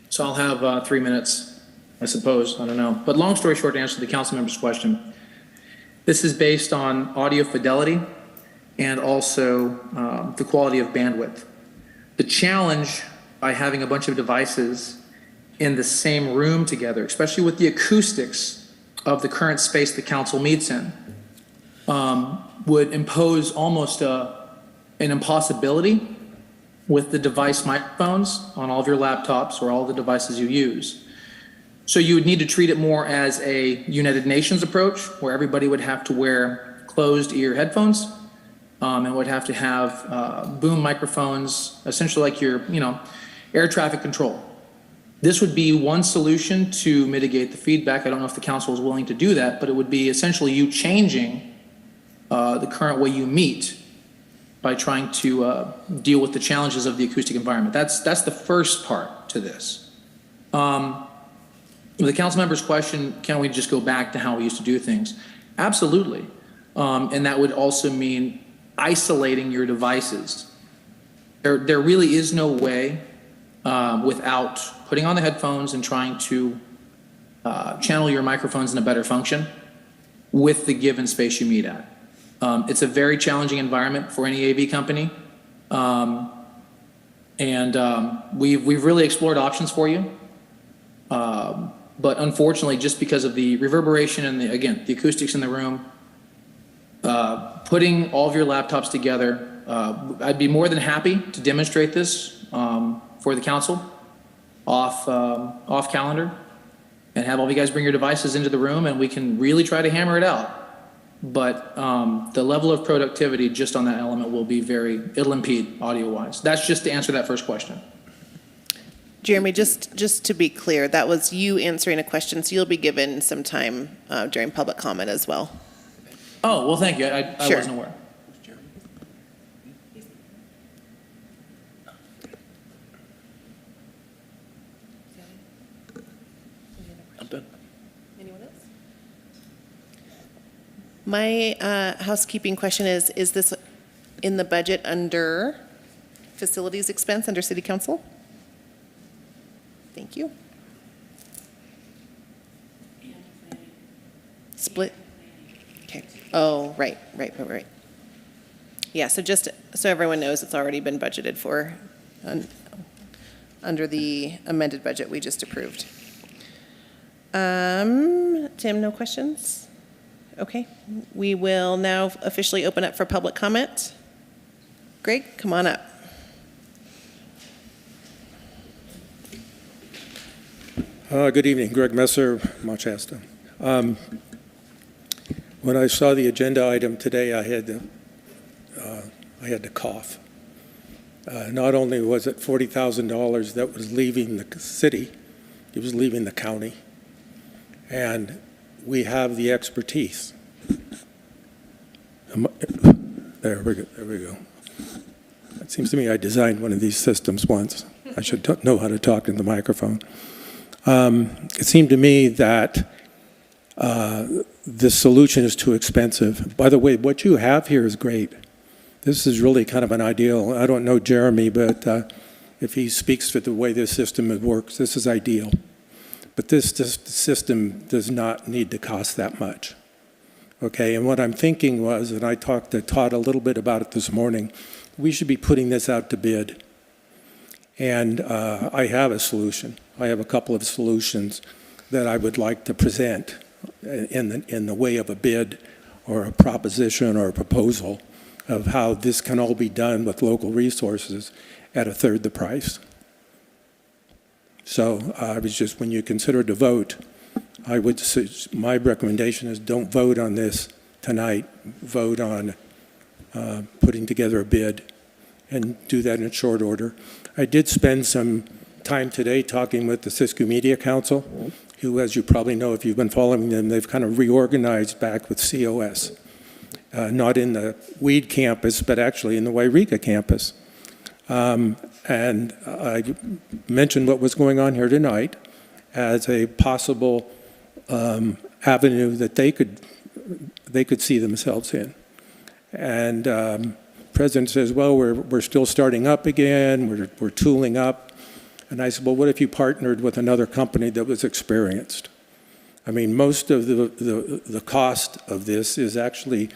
So I'll have 3 minutes, I suppose. I don't know. But long story short, to answer the council member's question, this is based on audio fidelity and also the quality of bandwidth. The challenge by having a bunch of devices in the same room together, especially with the acoustics of the current space the council meets in, would impose almost an impossibility with the device microphones on all of your laptops or all the devices you use. So you would need to treat it more as a United Nations approach, where everybody would have to wear closed ear headphones and would have to have boom microphones, essentially like your, air traffic control. This would be one solution to mitigate the feedback. I don't know if the council is willing to do that, but it would be essentially you changing the current way you meet by trying to deal with the challenges of the acoustic environment. That's the first part to this. The council member's question, can we just go back to how we used to do things? Absolutely. And that would also mean isolating your devices. There really is no way without putting on the headphones and trying to channel your microphones in a better function. with the given space you meet at. It's a very challenging environment for any AV company. We've really explored options for you. But unfortunately, just because of the reverberation and the acoustics in the room, putting all of your laptops together, I'd be more than happy to demonstrate this for the council off calendar, and have all of you guys bring your devices into the room, and we can really try to hammer it out. But the level of productivity just on that element will be it'll impede audio-wise. That's just to answer that first question. Jeremy, just to be clear, that was you answering a question, so you'll be given some time during public comment as well. Oh, well, thank you. I Sure. wasn't aware. I'm done. Anyone else? My housekeeping question is this in the budget under facilities expense under city council? Thank you. Split? Okay. Oh, right. Yeah, so just so everyone knows, it's already been budgeted for under the amended budget we just approved. Tim, no questions? Okay. We will now officially open up for public comment. Greg, come on up. Good evening, Greg Messer, Mount Shasta. When I saw the agenda item today, I had to cough. Not only was it $40,000 that was leaving the city, it was leaving the county, and we have the expertise. There we go. It seems to me I designed one of these systems once. I should know how to talk in the microphone. It seemed to me that the solution is too expensive. By the way, what you have here is great. This is really kind of an ideal. I don't know Jeremy, but if he speaks to the way this system works, this is ideal. But this system does not need to cost that much. Okay, and what I'm thinking was, and I talked to Todd a little bit about it this morning, we should be putting this out to bid. And I have a solution. I have a couple of solutions that I would like to present in the way of a bid or a proposition or a proposal of how this can all be done with local resources at a third the price. So I was just, when you consider to vote, my recommendation is don't vote on this tonight. Vote on putting together a bid and do that in short order. I did spend some time today talking with the Siskiyou Media Council, who, as you probably know, if you've been following them, they've kind of reorganized back with COS. Not in the Weed campus, but actually in the Wairika campus. And I mentioned what was going on here tonight as a possible avenue that they could see themselves in. And the president says, well, we're still starting up again, we're tooling up. And I said, well, what if you partnered with another company that was experienced? I mean, most of the cost of this is actually,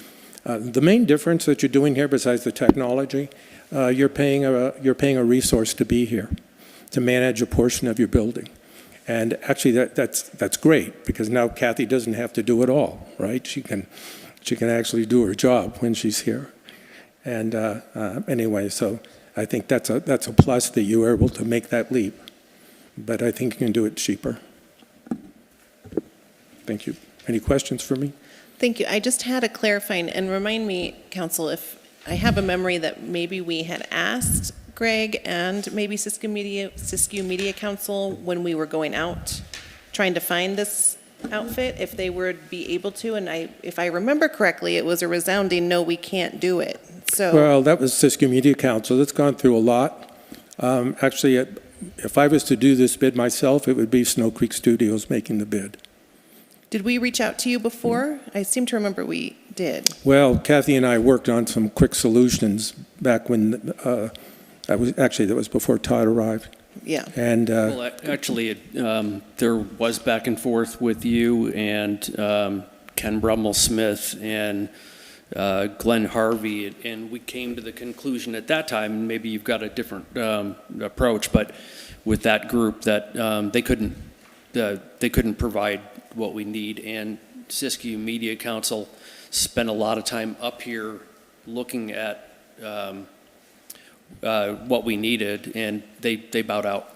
the main difference that you're doing here besides the technology, you're paying a resource to be here, to manage a portion of your building. And actually that's great, because now Kathy doesn't have to do it all, right? She can actually do her job when she's here. And anyway, so I think that's a plus that you were able to make that leap. But I think you can do it cheaper. Thank you. Any questions for me? Thank you. I just had a clarifying, and remind me, Council, if I have a memory that maybe we had asked Greg and maybe Siskiyou Media Council when we were going out trying to find this outfit, if they would be able to, and if I remember correctly, it was a resounding no, we can't do it. So well, that was Siskiyou Media Council. That's gone through a lot. Actually, if I was to do this bid myself, it would be Snow Creek Studios making the bid. did we reach out to you before? I seem to remember we did. Well, Kathy and I worked on some quick solutions back when that was before Todd arrived. Yeah. And well, actually, there was back and forth with you and Ken Brummel-Smith and Glenn Harvey, and we came to the conclusion at that time, and maybe you've got a different approach, but with that group that they couldn't provide what we need, and Siskiyou Media Council spent a lot of time up here looking at what we needed, and they bowed out.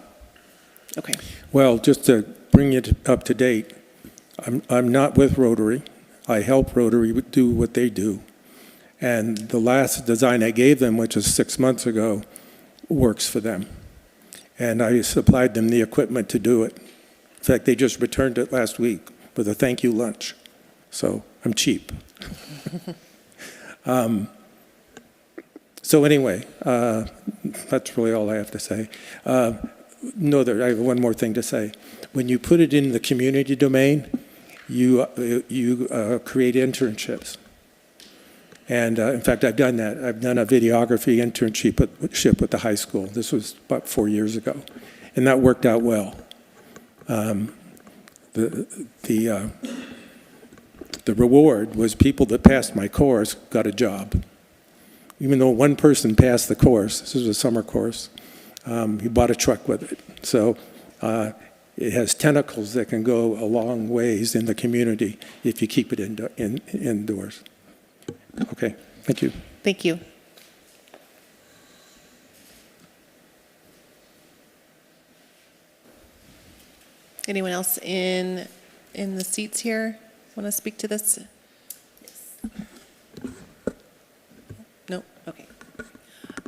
Okay. Well, just to bring it up to date, I'm not with Rotary. I help Rotary do what they do. And the last design I gave them, which was 6 months ago, works for them. And I supplied them the equipment to do it. In fact, they just returned it last week with a thank you lunch. So I'm cheap. So anyway, that's really all I have to say. I have one more thing to say. When you put it in the community domain, you create internships. And in fact, I've done that. I've done a videography internship with the high school. This was about 4 years ago. And that worked out well. The reward was people that passed my course got a job. Even though one person passed the course, this was a summer course, he bought a truck with it. So it has tentacles that can go a long ways in the community if you keep it indoors. Okay, thank you. Thank you. Anyone else in the seats here want to speak to this? Yes. No? Okay.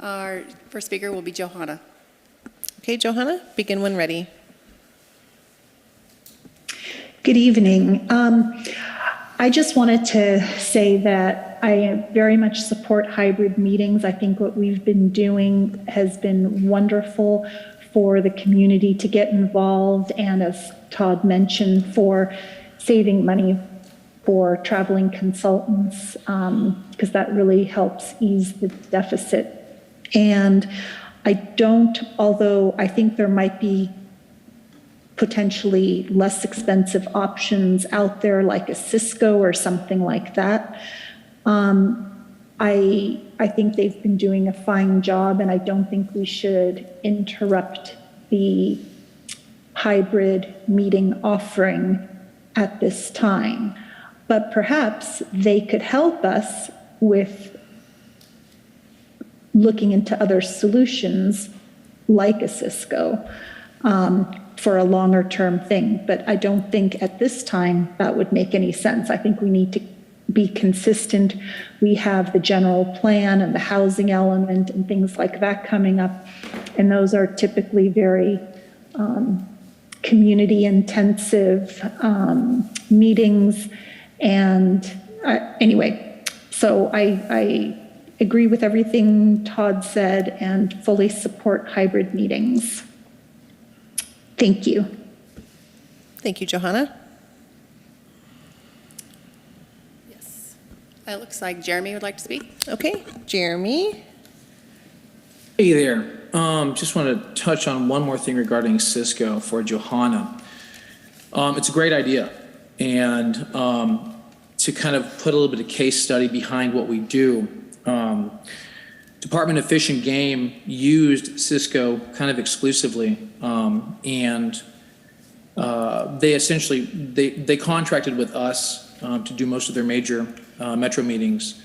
Our first speaker will be Johanna. Okay, Johanna, begin when ready. Good evening. I just wanted to say that I very much support hybrid meetings. I think what we've been doing has been wonderful for the community to get involved, and as Todd mentioned, for saving money for traveling consultants, because that really helps ease the deficit. And although I think there might be potentially less expensive options out there, like a Cisco or something like that, I think they've been doing a fine job, and I don't think we should interrupt the hybrid meeting offering at this time. But perhaps they could help us with looking into other solutions like a Cisco for a longer term thing. But I don't think at this time that would make any sense. I think we need to be consistent. We have the general plan and the housing element and things like that coming up. And those are typically very community intensive meetings. And anyway, so I agree with everything Todd said and fully support hybrid meetings. Thank you. Thank you, Johanna. Yes. It looks like Jeremy would like to speak. Okay, Jeremy. Hey there. Just want to touch on one more thing regarding Cisco for Johanna. It's a great idea. And to kind of put a little bit of case study behind what we do, Department of Fish and Game used Cisco kind of exclusively, and they essentially, they contracted with us to do most of their major metro meetings.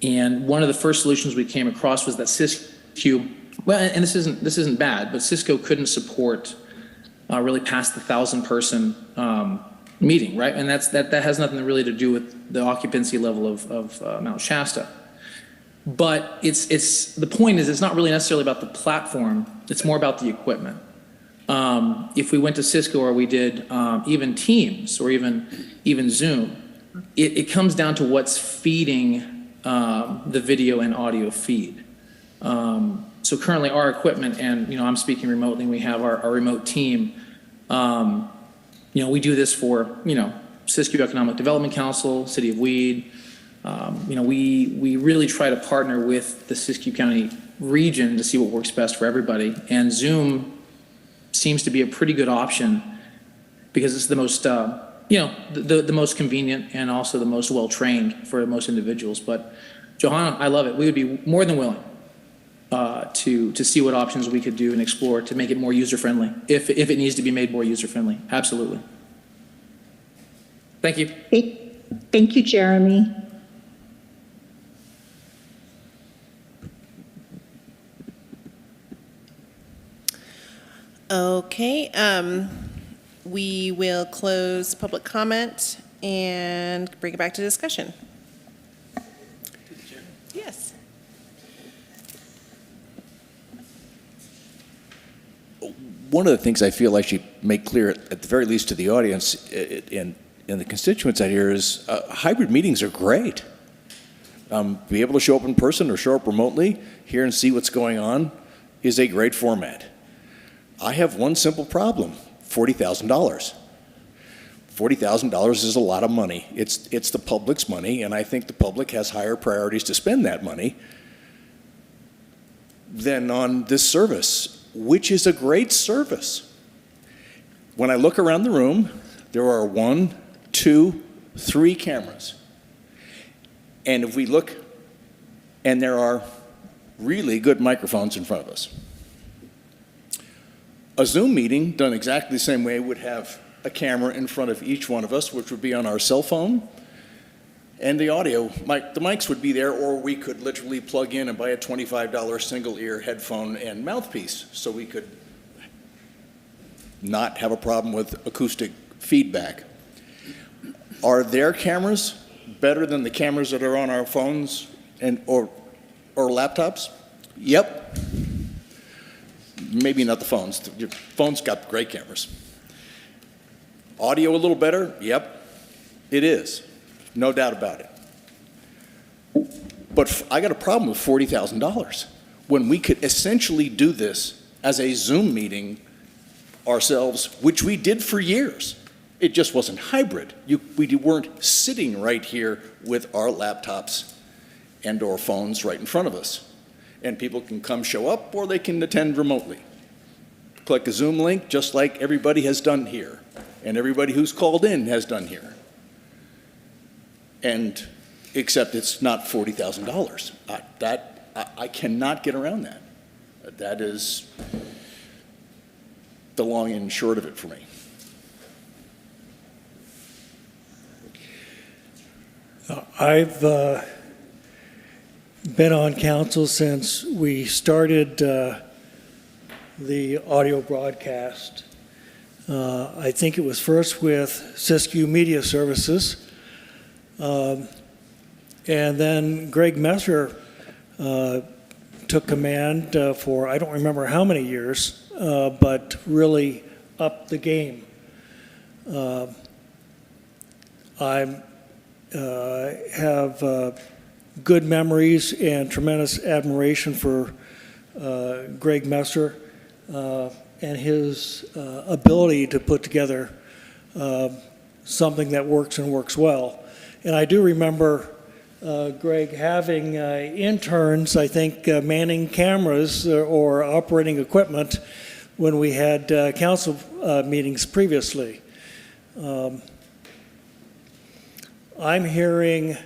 And one of the first solutions we came across was that Cisco, well, and this isn't bad, but Cisco couldn't support really past the 1,000-person meeting, right? And that has nothing really to do with the occupancy level of Mount Shasta. But the point is, it's not really necessarily about the platform. It's more about the equipment. If we went to Cisco or we did even Teams or even Zoom, it comes down to what's feeding the video and audio feed. So currently our equipment, and I'm speaking remotely, we have our remote team. We do this for Siskiyou Economic Development Council, City of Weed. We really try to partner with the Siskiyou County region to see what works best for everybody. And Zoom seems to be a pretty good option because it's the most the most convenient and also the most well-trained for most individuals. But Johanna, I love it. We would be more than willing to see what options we could do and explore to make it more user-friendly, if it needs to be made more user-friendly. Absolutely. Thank you. Thank you, Jeremy. Okay, we will close public comment and bring it back to discussion. Yes. One of the things I feel I should make clear, at the very least to the audience and the constituents out here, is hybrid meetings are great. Be able to show up in person or show up remotely, hear and see what's going on, is a great format. I have one simple problem: $40,000. $40,000 is a lot of money. It's the public's money, and I think the public has higher priorities to spend that money than on this service, which is a great service. When I look around the room, there are 1, 2, 3 cameras. And if we look, and there are really good microphones in front of us. A Zoom meeting done exactly the same way would have a camera in front of each one of us, which would be on our cell phone, and the audio, the mics would be there, or we could literally plug in and buy a $25 single ear headphone and mouthpiece, so we could not have a problem with acoustic feedback. Are their cameras better than the cameras that are on our phones or laptops? Yep. Maybe not the phones. Your phone's got great cameras. Audio a little better? Yep, it is. No doubt about it. But I got a problem with $40,000 when we could essentially do this as a Zoom meeting ourselves, which we did for years. It just wasn't hybrid. We weren't sitting right here with our laptops and or phones right in front of us. And people can come show up, or they can attend remotely. Click a Zoom link, just like everybody has done here, and everybody who's called in has done here. And except it's not $40,000. I cannot get around that. That is the long and short of it for me. I've been on council since we started the audio broadcast. I think it was first with Siskiyou Media Services, and then Greg Messer took command for I don't remember how many years, but really upped the game. I have good memories and tremendous admiration for Greg Messer and his ability to put together something that works and works well. And I do remember Greg having interns, I think, manning cameras or operating equipment when we had council meetings previously. I'm hearing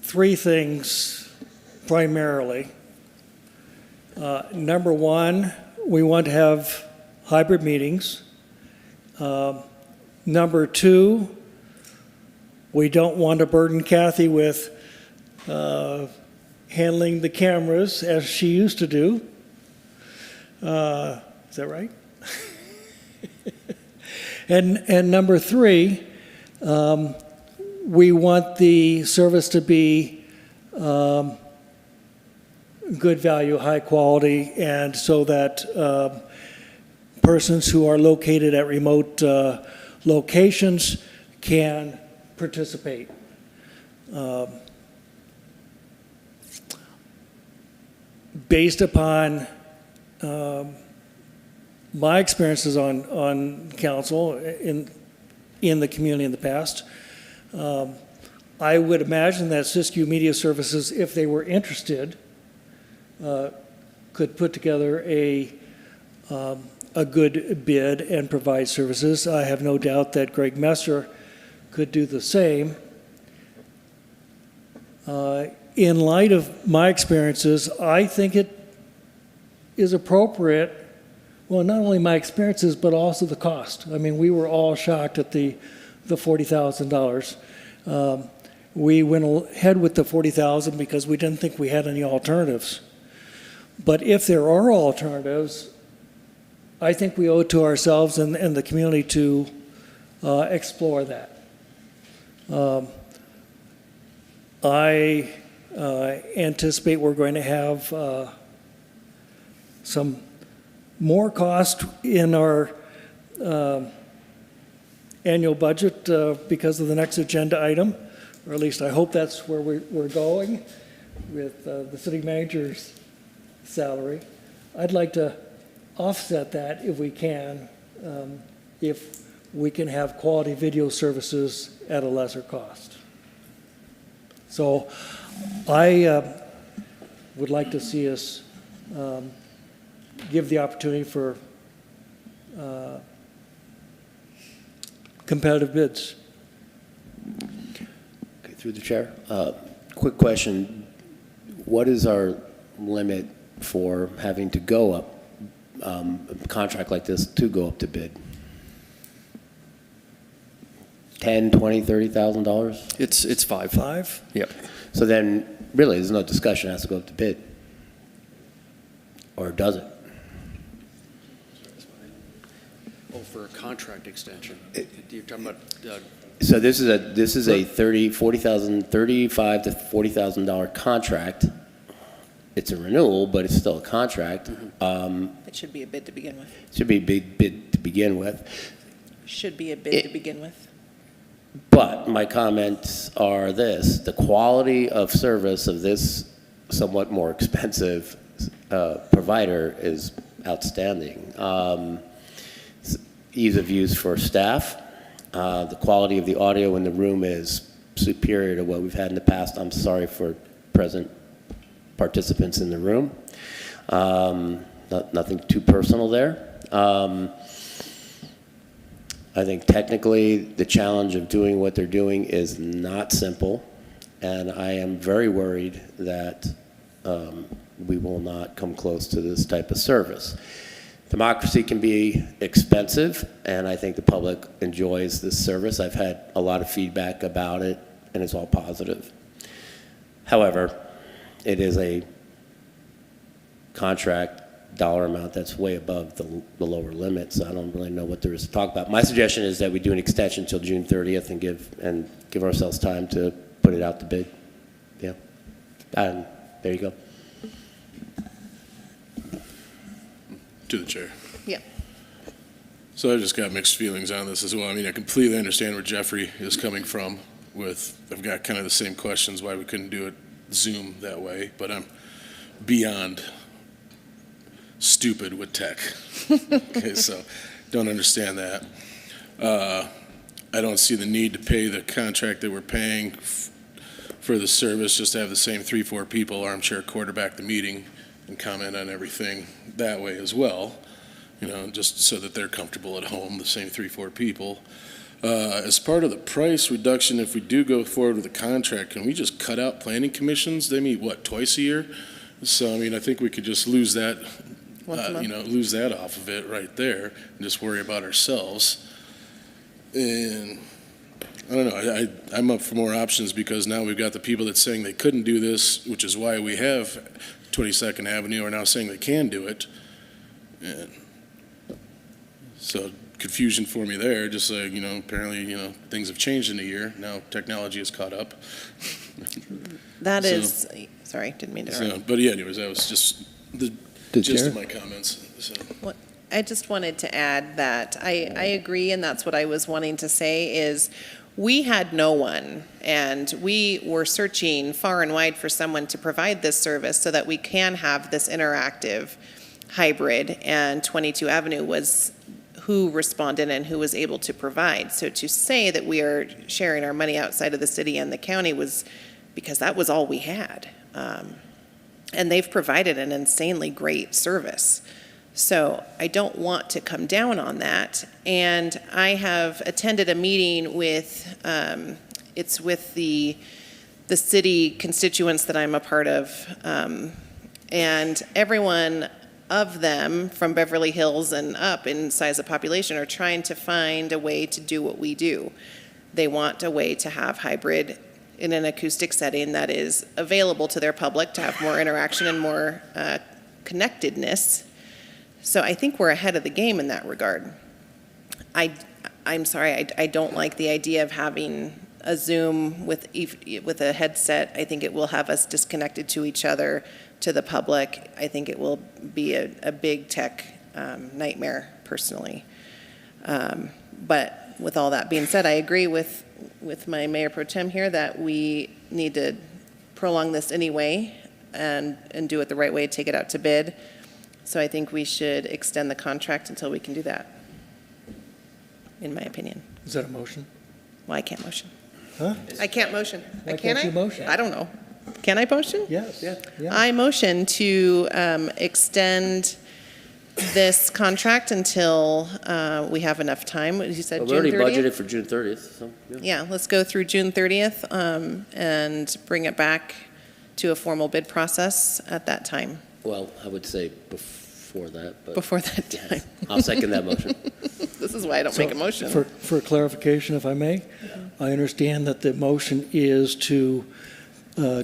3 things primarily. Number one, we want to have hybrid meetings. Number 2, we don't want to burden Kathy with handling the cameras as she used to do. Is that right? And number 3, we want the service to be good value, high quality, and so that persons who are located at remote locations can participate. Based upon my experiences on council in the community in the past, I would imagine that Siskiyou Media Services, if they were interested, could put together a a good bid and provide services. I have no doubt that Greg Messer could do the same. In light of my experiences, I think it is appropriate, well, not only my experiences, but also the cost. I mean, we were all shocked at the $40,000. We went ahead with the $40,000 because we didn't think we had any alternatives. But if there are alternatives, I think we owe it to ourselves and the community to explore that. I anticipate we're going to have some more cost in our annual budget because of the next agenda item, or at least I hope that's where we're going with the city manager's salary. I'd like to offset that if we can, if we can have quality video services at a lesser cost. So I would like to see us give the opportunity for competitive bids. Okay, through the chair. Quick question. What is our limit for having to go up, a contract like this to go up to bid? $10,000, $20,000, $30,000? It's five. Five? Yep. So then, really, there's no discussion, it has to go up to bid. Or does it? Oh, for a contract extension. You're talking about, So this is a $35,000 to $40,000 contract. It's a renewal, but it's still a contract. It should be a bid to begin with. Should be a big bid to begin with. Should be a bid to begin with. But my comments are this: the quality of service of this somewhat more expensive provider is outstanding. Ease of use for staff. The quality of the audio in the room is superior to what we've had in the past. I'm sorry for present participants in the room. Nothing too personal there. I think technically the challenge of doing what they're doing is not simple, and I am very worried that we will not come close to this type of service. Democracy can be expensive, and I think the public enjoys this service. I've had a lot of feedback about it, and it's all positive. However, it is a contract dollar amount that's way above the lower limit, so I don't really know what there is to talk about. My suggestion is that we do an extension until June 30th and give ourselves time to put it out to bid. Yeah, and there you go. To the chair. Yeah. So I just got mixed feelings on this as well. I mean, I completely understand where Jeffrey is coming from with, I've got kind of the same questions why we couldn't do it Zoom that way, but I'm beyond stupid with tech. Okay, so don't understand that. I don't see the need to pay the contract that we're paying for the service, just to have the same 3-4 people armchair quarterback the meeting and comment on everything that way as well, you know, just so that they're comfortable at home, the same 3-4 people. As part of the price reduction, if we do go forward with the contract, can we just cut out planning commissions? They meet, what, twice a year? So, I mean, I think we could just lose that, lose that off of it right there and just worry about ourselves. And I don't know, I'm up for more options because now we've got the people that's saying they couldn't do this, which is why we have 22nd Avenue, are now saying they can do it. And so confusion for me there, just like, apparently, things have changed in a year. Now technology has caught up. Sorry, didn't mean to interrupt. But yeah, anyways, that was just the gist of my comments. So. Well, I just wanted to add that I agree, and that's what I was wanting to say is we had no one, and we were searching far and wide for someone to provide this service so that we can have this interactive hybrid, and 22 Avenue was who responded and who was able to provide. So to say that we are sharing our money outside of the city and the county was because that was all we had. And they've provided an insanely great service. So I don't want to come down on that. And I have attended a meeting with, it's with the city constituents that I'm a part of. And everyone of them from Beverly Hills and up in size of population are trying to find a way to do what we do. They want a way to have hybrid in an acoustic setting that is available to their public to have more interaction and more connectedness. So I think we're ahead of the game in that regard. I'm sorry, I don't like the idea of having a Zoom with a headset. I think it will have us disconnected to each other, to the public. I think it will be a big tech nightmare, personally. But with all that being said, I agree with my Mayor Pro Tem here that we need to prolong this anyway and do it the right way, take it out to bid. So I think we should extend the contract until we can do that, in my opinion. Is that a motion? Well, I can't motion. Huh? I can't motion. Why Can can't I? you motion? I don't know. Can I motion? Yes. Yeah. I motion to extend this contract until we have enough time. You said We June already 30th? budgeted for June 30th, so, yeah. Yeah, let's go through June 30th and bring it back to a formal bid process at that time, Well, I would say before that, but. before that time. I'll second that motion. This is why I don't So, make a motion. For clarification, if I may, I understand that the motion is to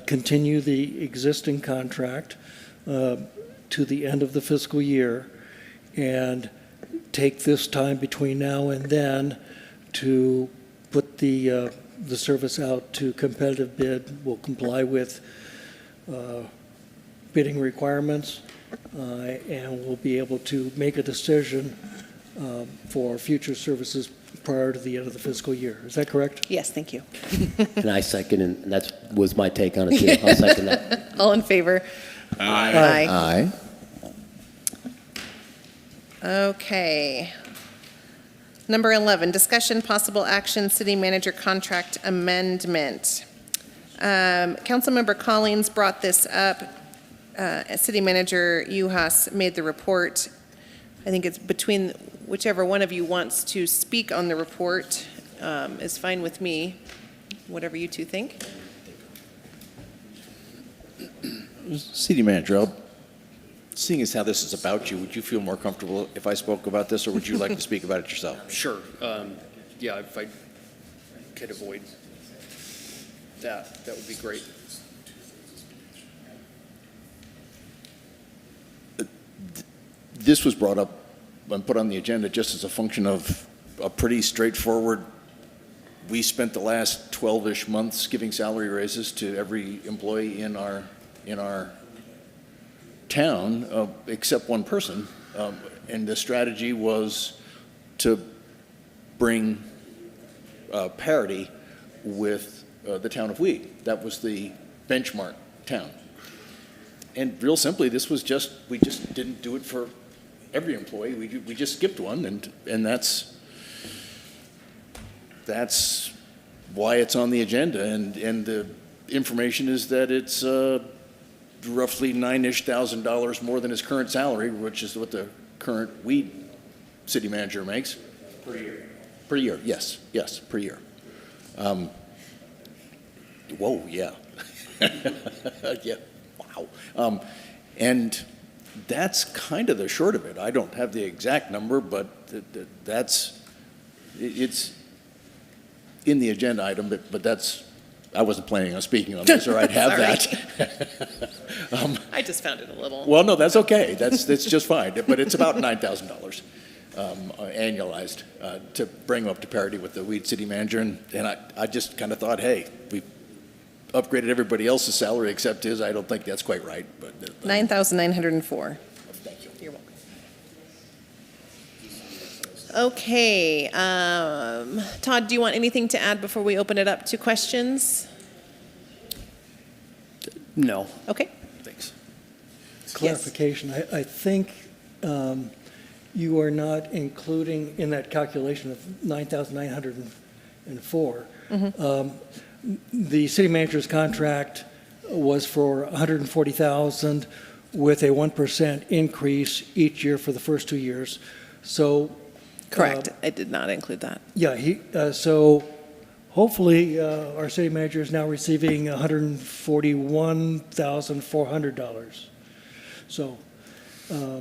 continue the existing contract to the end of the fiscal year and take this time between now and then to put the service out to competitive bid. Will comply with bidding requirements, and we'll be able to make a decision for future services prior to the end of the fiscal year. Is that correct? Yes, thank you. And I second, and that was my take on it too. I'll second that. All in favor? Aye. Aye. Okay. Number 11, discussion possible action, city manager contract amendment. Councilmember Collins brought this up. City Manager Uhas made the report. I think it's between whichever one of you wants to speak on the report is fine with me, whatever you two think. City Manager, seeing as how this is about you, would you feel more comfortable if I spoke about this, or would you like to speak about it yourself? Sure. Yeah, if I could avoid that would be great. This was brought up and put on the agenda just as a function of a pretty straightforward, we spent the last 12-ish months giving salary raises to every employee in our town, except one person. And the strategy was to bring parity with the town of Weed. That was the benchmark town. And real simply, this was just, we just didn't do it for every employee. We just skipped one, and that's why it's on the agenda. And the information is that it's roughly $9,000-ish more than his current salary, which is what the current Weed city manager makes. Per year. Per year, yes, per year. Whoa, yeah. Yeah, wow. And that's kind of the short of it. I don't have the exact number, but it's in the agenda item, but that's, I wasn't planning on speaking on this, or I'd have that. I just found it a little. Well, no, that's okay. That's just fine. But it's about $9,000 annualized to bring him up to parity with the Weed city manager. And I just kind of thought, hey, we upgraded everybody else's salary except his. I don't think that's quite right. But $9,904. Thank you. You're welcome. Okay, Todd, do you want anything to add before we open it up to questions? No. Okay. Thanks. Clarification, I think you are not including in that calculation of 9,904. The city manager's contract was for $140,000 with a 1% increase each year for the first 2 years. So. Correct. I did not include that. Yeah, so hopefully, our city manager is now receiving $141,400. So, Yeah,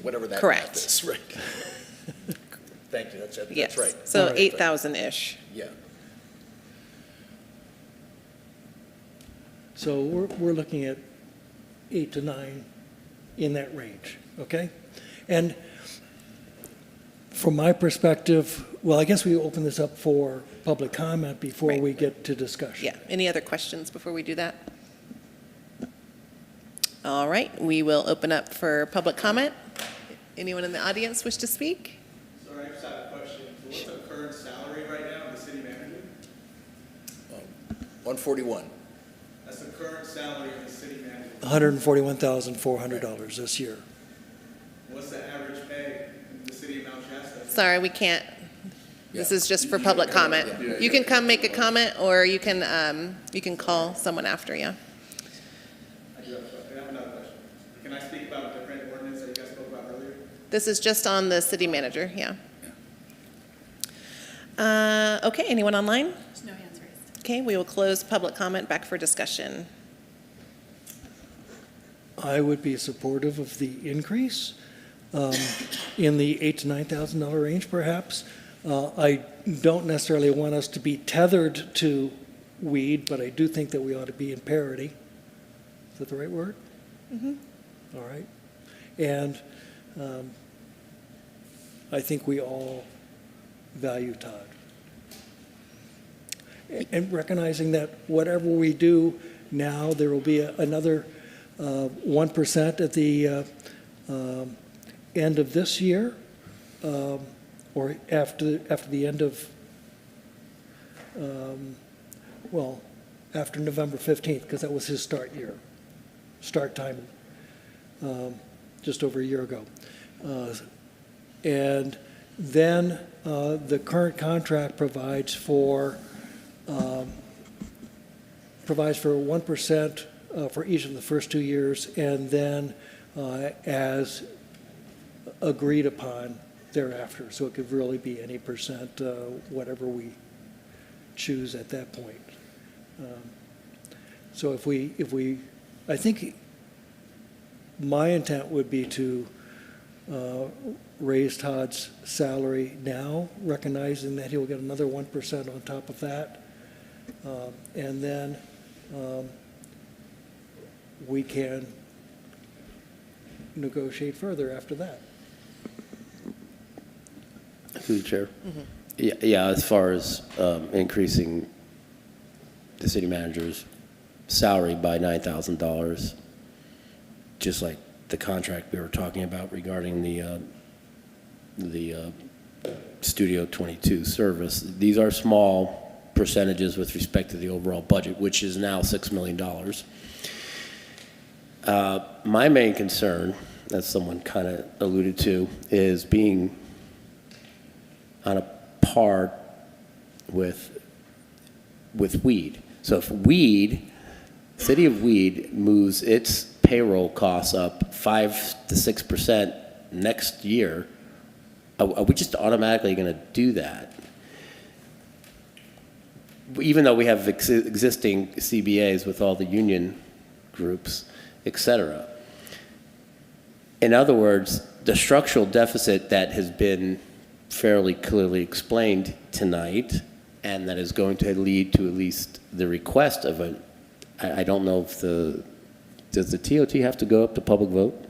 whatever that Correct. math is, right. Thank you, that's Yes. right. So All right. 8,000-ish. Yeah. so we're looking at 8 to 9 in that range, okay? And from my perspective, well, I guess we open this up for public comment before Right. we get to discussion. Yeah. Any other questions before we do that? All right. We will open up for public comment. Anyone in the audience wish to speak? Sorry, I just have a question. What's the current salary right now of the city manager? 141. That's the current salary of the city manager. $141,400 this year. What's the average pay in the city of Mount Shasta? Sorry, we can't. This is just for public comment. You can come make a comment, or you can call someone after you. I have another question. Can I speak about a different ordinance that you guys spoke about earlier? This is just on the city manager, yeah. Okay, anyone online? There's no hands raised. Okay, we will close public comment, back for discussion. I would be supportive of the increase in the $8,000 to $9,000 range, perhaps. I don't necessarily want us to be tethered to weed, but I do think that we ought to be in parity. Is that the right word? Mm-hmm. All right. And I think we all value Todd. And recognizing that whatever we do now, there will be another 1% at the end of this year, or after the end of, after November 15th, because that was his start time, just over a year ago. And then the current contract provides for 1% for each of the first 2 years, and then as agreed upon thereafter. So it could really be any percent, whatever we choose at that point. So if we, I think my intent would be to raise Todd's salary now, recognizing that he'll get another 1% on top of that. And then we can negotiate further after that. Through the chair. Mm-hmm. Yeah, as far as increasing the city manager's salary by $9,000, just like the contract we were talking about regarding the Studio 22 service. These are small percentages with respect to the overall budget, which is now $6 million. My main concern, as someone kind of alluded to, is being on a par with weed. So if City of Weed moves its payroll costs up 5 to 6% next year, are we just automatically going to do that? Even though we have existing CBAs with all the union groups, et cetera. In other words, the structural deficit that has been fairly clearly explained tonight, and that is going to lead to at least the request of a, I don't know if does the TOT have to go up to public vote?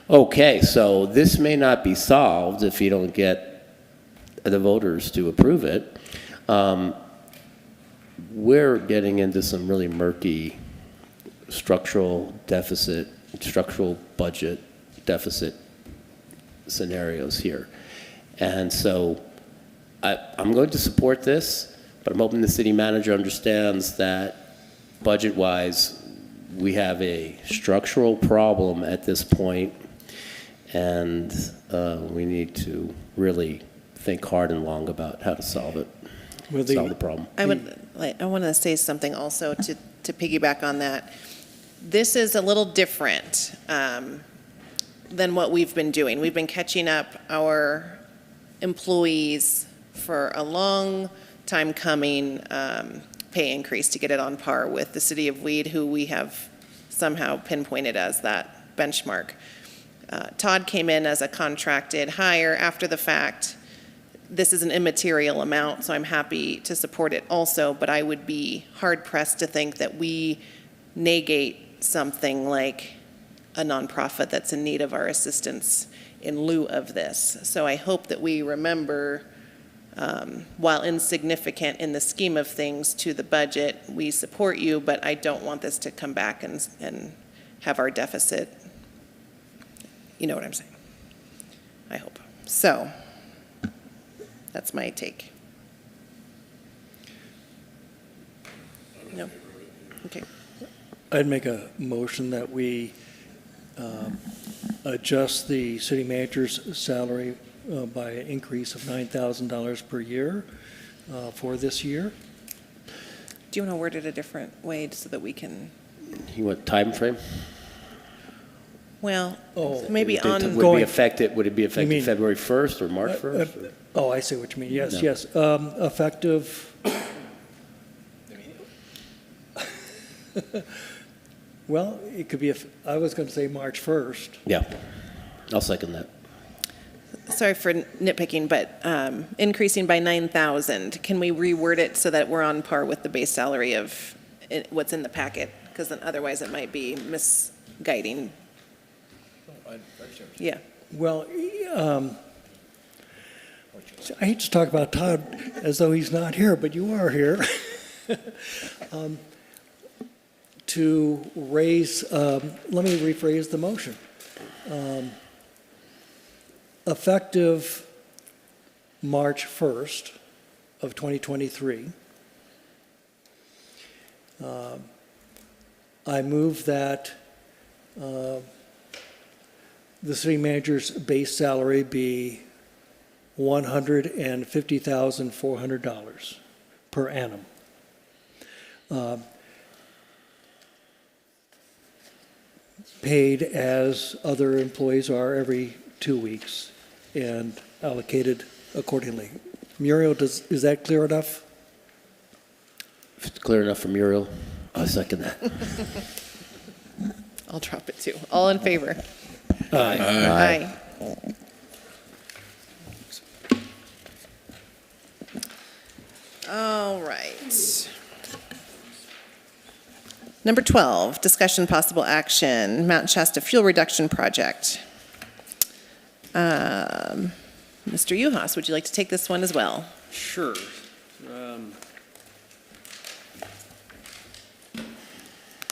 Okay, so this may not be solved if you don't get the voters to approve it. We're getting into some really murky structural budget deficit scenarios here. And so I'm going to support this, but I'm hoping the city manager understands that budget-wise, we have a structural problem at this point, and we need to really think hard and long about how to solve it, solve the problem. I want to say something also to piggyback on that. this is a little different than what we've been doing. We've been catching up our employees for a long time coming pay increase to get it on par with the city of Weed, who we have somehow pinpointed as that benchmark. Todd came in as a contracted hire after the fact. This is an immaterial amount, so I'm happy to support it also, but I would be hard-pressed to think that we negate something like a nonprofit that's in need of our assistance in lieu of this. So I hope that we remember, while insignificant in the scheme of things to the budget, we support you, but I don't want this to come back and have our deficit. You know what I'm saying? I hope. So that's my take. No? Okay. I'd make a motion that we adjust the city manager's salary by an increase of $9,000 per year for this year. Do you want to word it a different way so that we can, You want time frame? well, maybe Would on, it be effective, would it be effective mean- February 1st or March 1st? Oh, I see what you mean. Yes, No. yes. Effective. Well, it could be, I was going to say March 1st. Yeah, I'll second that. sorry for nitpicking, but increasing by 9,000, can we reword it so that we're on par with the base salary of what's in the packet? Because then otherwise it might be misguiding. Yeah. Well, I hate to talk about Todd as though he's not here, but you are here. To raise, let me rephrase the motion. Effective March 1st of 2023, I move that the city manager's base salary be $150,400 per annum. Paid as other employees are every 2 weeks and allocated accordingly. Muriel, is that clear enough? If it's clear enough for Muriel, I'll second that. I'll drop it too. All in favor? Aye. Aye. All right. Number 12, discussion possible action, Mount Shasta fuel reduction project. Mr. Uhas, would you like to take this one as well? Sure.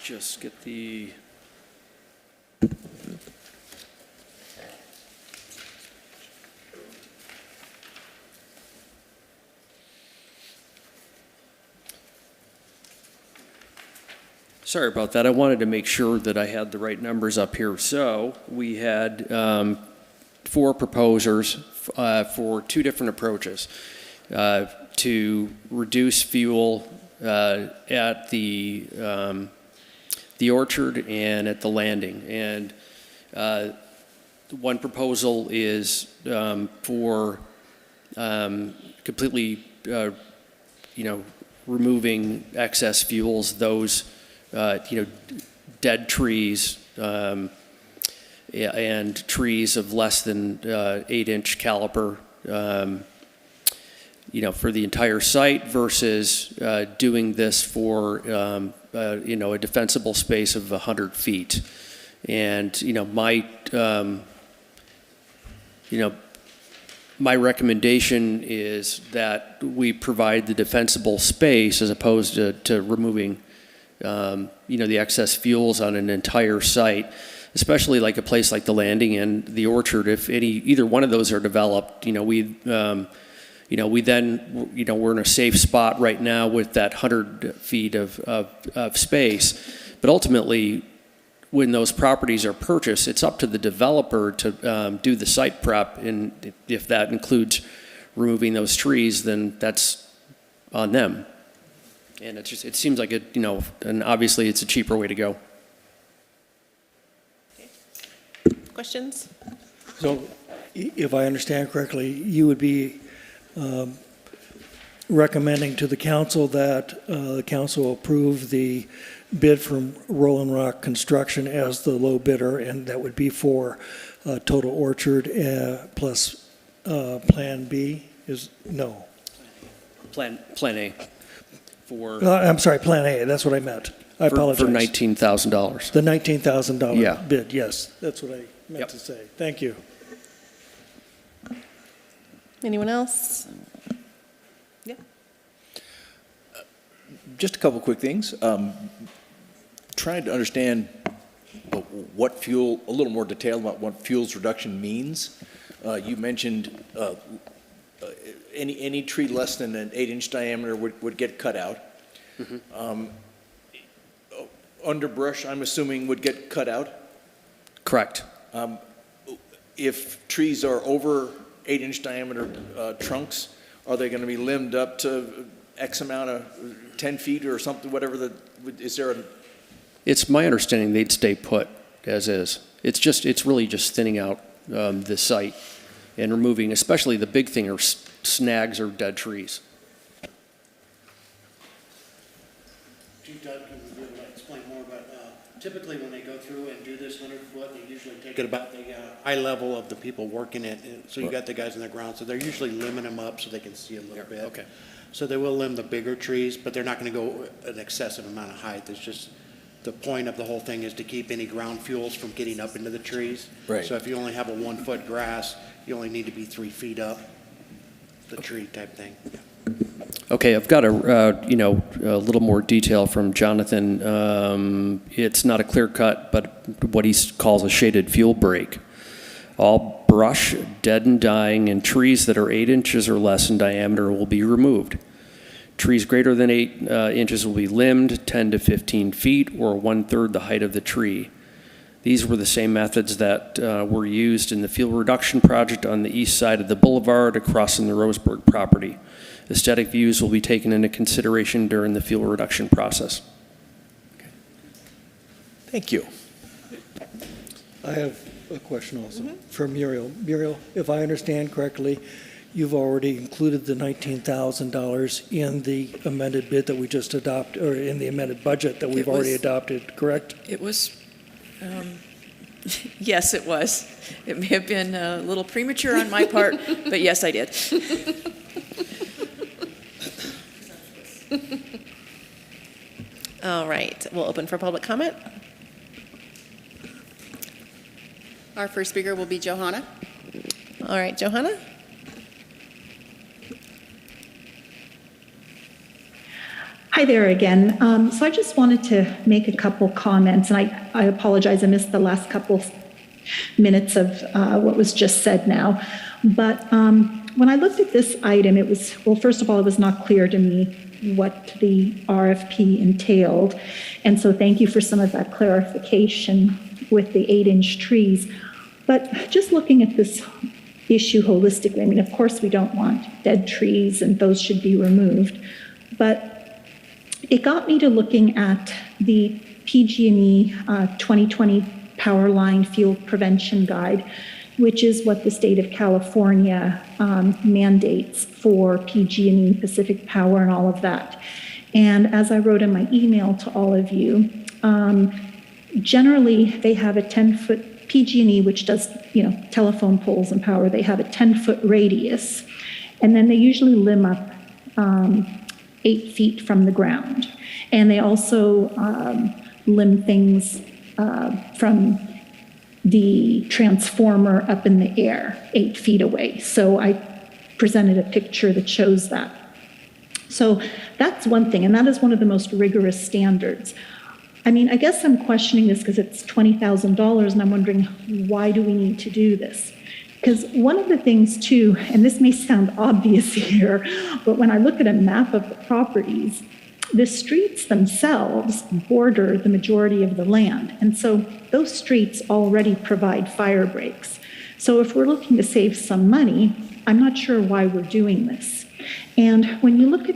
Just get the... Sorry about that. I wanted to make sure that I had the right numbers up here. So we had 4 proposers for 2 different approaches to reduce fuel at the orchard and at the landing. And one proposal is for completely, removing excess fuels, those dead trees and trees of less than 8-inch caliber, for the entire site versus doing this for, a defensible space of 100 feet. And, my recommendation is that we provide the defensible space as opposed to removing the excess fuels on an entire site, especially like a place like the landing and the orchard. If either one of those are developed, we then, we're in a safe spot right now with that 100 feet of space. But ultimately, when those properties are purchased, it's up to the developer to do the site prep, and if that includes removing those trees, then that's on them. And it seems like and obviously it's a cheaper way to go. questions? So if I understand correctly, you would be recommending to the council that the council approve the bid from Rolling Rock Construction as the low bidder, and that would be for Total Orchard plus Plan B is, no. Plan A for. I'm sorry, Plan A, that's what I meant. I apologize. For $19,000. The $19,000 Yeah. bid, yes, that's what I meant Yep. to say. Thank you. Anyone else? Yeah. Just a couple quick things. Trying to understand what fuel, a little more detail about what fuels reduction means. You mentioned any tree less than an 8-inch diameter would get cut out. Underbrush, I'm assuming, would get cut out? Correct. If trees are over 8-inch diameter trunks, are they going to be limbed up to X amount of 10 feet or something, whatever is there a? It's my understanding they'd stay put as is. It's really just thinning out the site and removing, especially the big thing are snags or dead trees. Chief Doug can be able to explain more, but typically when they go through and do this 100-foot, they usually take it about the eye level of the people working it. And so you got the guys on the ground, so they're usually limbing them up so they can see a little bit. Okay. So they will limb the bigger trees, but they're not going to go an excessive amount of height. It's just, the point of the whole thing is to keep any ground fuels from getting up into the trees. Right. So if you only have a 1-foot grass, you only need to be 3 feet up the tree type thing. Okay, I've got a little more detail from Jonathan. It's not a clear cut, but what he calls a shaded fuel break. All brush, dead and dying, and trees that are 8 inches or less in diameter will be removed. Trees greater than 8 inches will be limbed 10 to 15 feet, or 1/3 the height of the tree. These were the same methods that were used in the fuel reduction project on the east side of the boulevard across from the Roseburg property. Aesthetic views will be taken into consideration during the fuel reduction process. Thank you. I have a question also for Muriel. Muriel, if I understand correctly, you've already included the $19,000 in the amended bid that we just adopted, or in the amended budget that we've already adopted, correct? It was, yes, it was. It may have been a little premature on my part, but yes, I did. All right, we'll open for public comment. Our first speaker will be Johanna. All right, Johanna? Hi there again. So I just wanted to make a couple comments, and I apologize, I missed the last couple minutes of what was just said now. But when I looked at this item, it was, well, first of all, it was not clear to me what the RFP entailed. And so thank you for some of that clarification with the 8-inch trees. But just looking at this issue holistically, I mean, of course, we don't want dead trees, and those should be removed. But it got me to looking at the PG&E 2020 Power Line Field Prevention Guide, which is what the state of California mandates for PG&E, Pacific Power, and all of that. And as I wrote in my email to all of you, generally they have a 10-foot PG&E, which does, telephone poles and power. They have a 10-foot radius, and then they usually limb up 8 feet from the ground. And they also limb things from the transformer up in the air 8 feet away. So I presented a picture that shows that. So that's one thing, and that is one of the most rigorous standards. I mean, I guess I'm questioning this because it's $20,000, and I'm wondering, why do we need to do this? Because one of the things too, and this may sound obvious here, but when I look at a map of the properties, the streets themselves border the majority of the land. And so those streets already provide fire breaks. So if we're looking to save some money, I'm not sure why we're doing this. And when you look at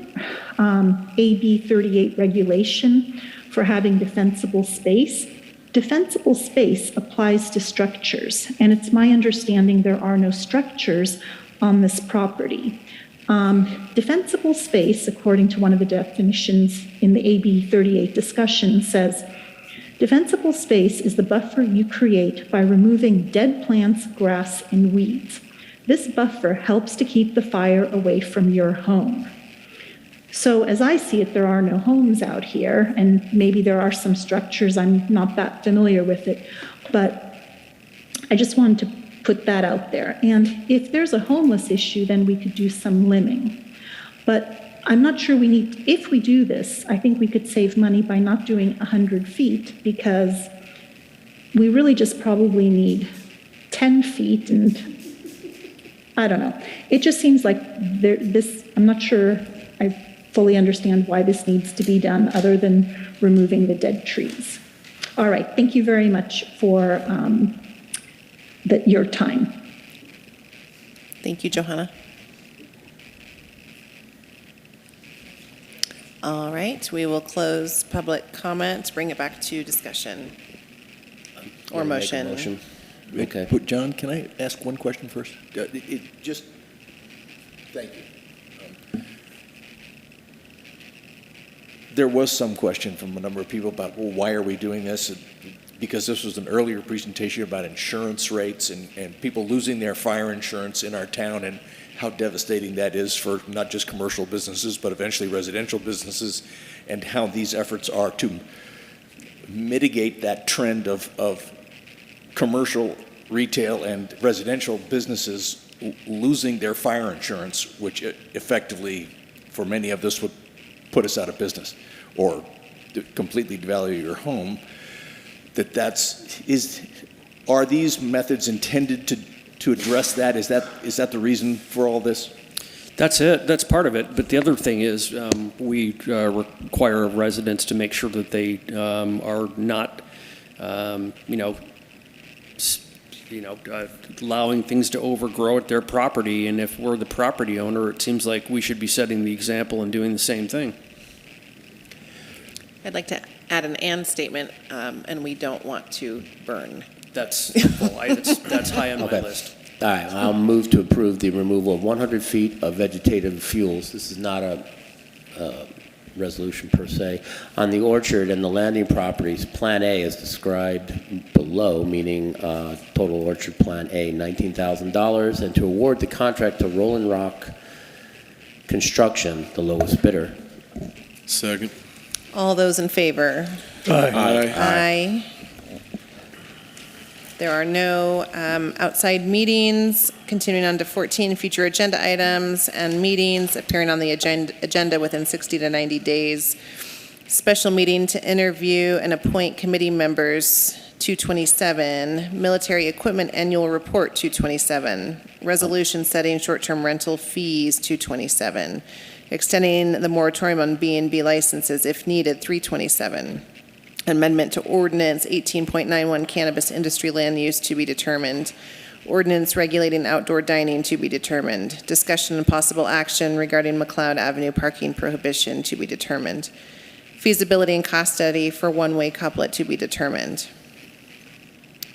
AB 38 regulation for having defensible space, Defensible space applies to structures, and it's my understanding there are no structures on this property. Defensible space, according to one of the definitions in the AB 38 discussion, says, defensible space is the buffer you create by removing dead plants, grass, and weeds. This buffer helps to keep the fire away from your home. So as I see it, there are no homes out here, and maybe there are some structures. I'm not that familiar with it, but I just wanted to put that out there. And if there's a homeless issue, then we could do some limbing. But I'm not sure we need, if we do this, I think we could save money by not doing 100 feet, because we really just probably need 10 feet, and I don't know. It just seems like I'm not sure I fully understand why this needs to be done other than removing the dead trees. All right, thank you very much for your time. Thank you, Johanna. All right, we will close public comment, bring it back to discussion or motion. Okay. But John, can I ask one question first? Thank you. There was some question from a number of people about, well, why are we doing this? Because this was an earlier presentation about insurance rates and people losing their fire insurance in our town, and how devastating that is for not just commercial businesses, but eventually residential businesses, and how these efforts are to mitigate that trend of commercial, retail, and residential businesses losing their fire insurance, which effectively, for many of us, would put us out of business or completely devalue your home. Are these methods intended to address that? Is that the reason for all this? That's it. That's part of it. But the other thing is we require residents to make sure that they are not, allowing things to overgrow at their property. And if we're the property owner, it seems like we should be setting the example and doing the same thing. I'd like to add an and statement, and we don't want to burn. That's that's high on my list. All right, I'll move to approve the removal of 100 feet of vegetative fuels. This is not a resolution per se. On the orchard and the landing properties, Plan A is described below, meaning total orchard Plan A, $19,000, and to award the contract to Rolling Rock Construction, the lowest bidder. Second. All those in favor? Aye. Aye. There are no outside meetings. Continuing on to 14, future agenda items and meetings appearing on the agenda within 60 to 90 days. Special meeting to interview and appoint committee members, 227. Military Equipment Annual Report, 227. Resolution setting short-term rental fees, 227. Extending the moratorium on B&B licenses if needed, 327. Amendment to Ordinance 18.91 Cannabis Industry Land Use to be determined. Ordinance regulating outdoor dining to be determined. Discussion and possible action regarding McLeod Avenue parking prohibition to be determined. Feasibility and cost study for one-way couplet to be determined.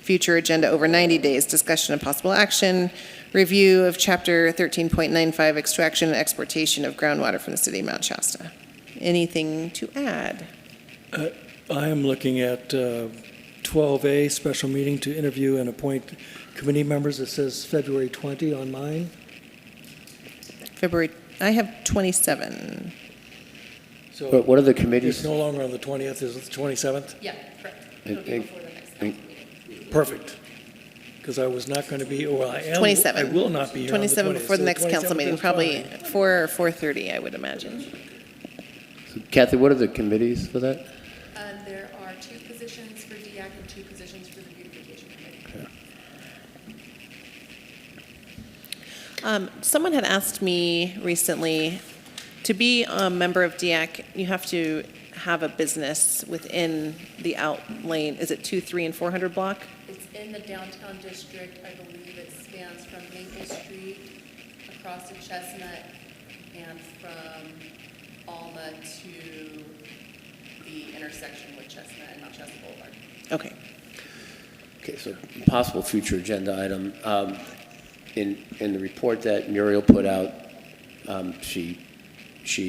Future agenda over 90 days. Discussion and possible action. Review of Chapter 13.95 Extraction and Exportation of Groundwater from the City of Mount Shasta. Anything to add? I am looking at 12A, special meeting to interview and appoint committee members. It says February 20 on mine. I have 27. So But what are the committees? It's no longer on the 20th, is it the 27th? Yeah, correct. It'll be before the next council meeting. Perfect. Because I was not going to be, well, I am. 27. I will not be here on the 20th. 27 before the so next council 27th meeting, is probably fine. 4 or 4:30, I would imagine. So Kathy, what are the committees for that? There are 2 positions for DEAC and 2 positions for the beautification committee. Someone had asked me recently, to be a member of DEAC, you have to have a business within the outlane, is it 2, 3, and 400 block? It's in the downtown district. I believe it spans from Maple Street across to Chestnut and from Alma to the intersection with Chestnut and Mount Shasta Boulevard. Okay. Okay, so possible future agenda item. In the report that Muriel put out, she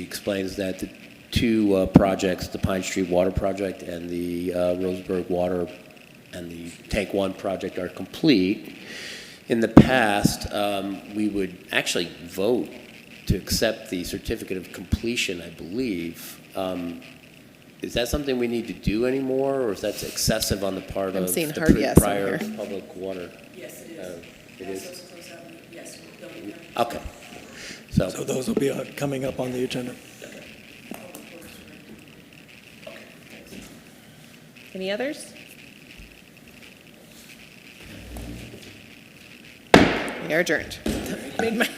explains that the two projects, the Pine Street Water Project and the Roseburg Water and the Tank 1 project are complete. In the past, we would actually vote to accept the certificate of completion, I believe. Is that something we need to do anymore, or is that excessive on the part I'm of seeing the hard yes on prior here. public water? Yes, it is. It is? Yes. Okay. So those will be coming up on the agenda. Any others? We are adjourned. Made my-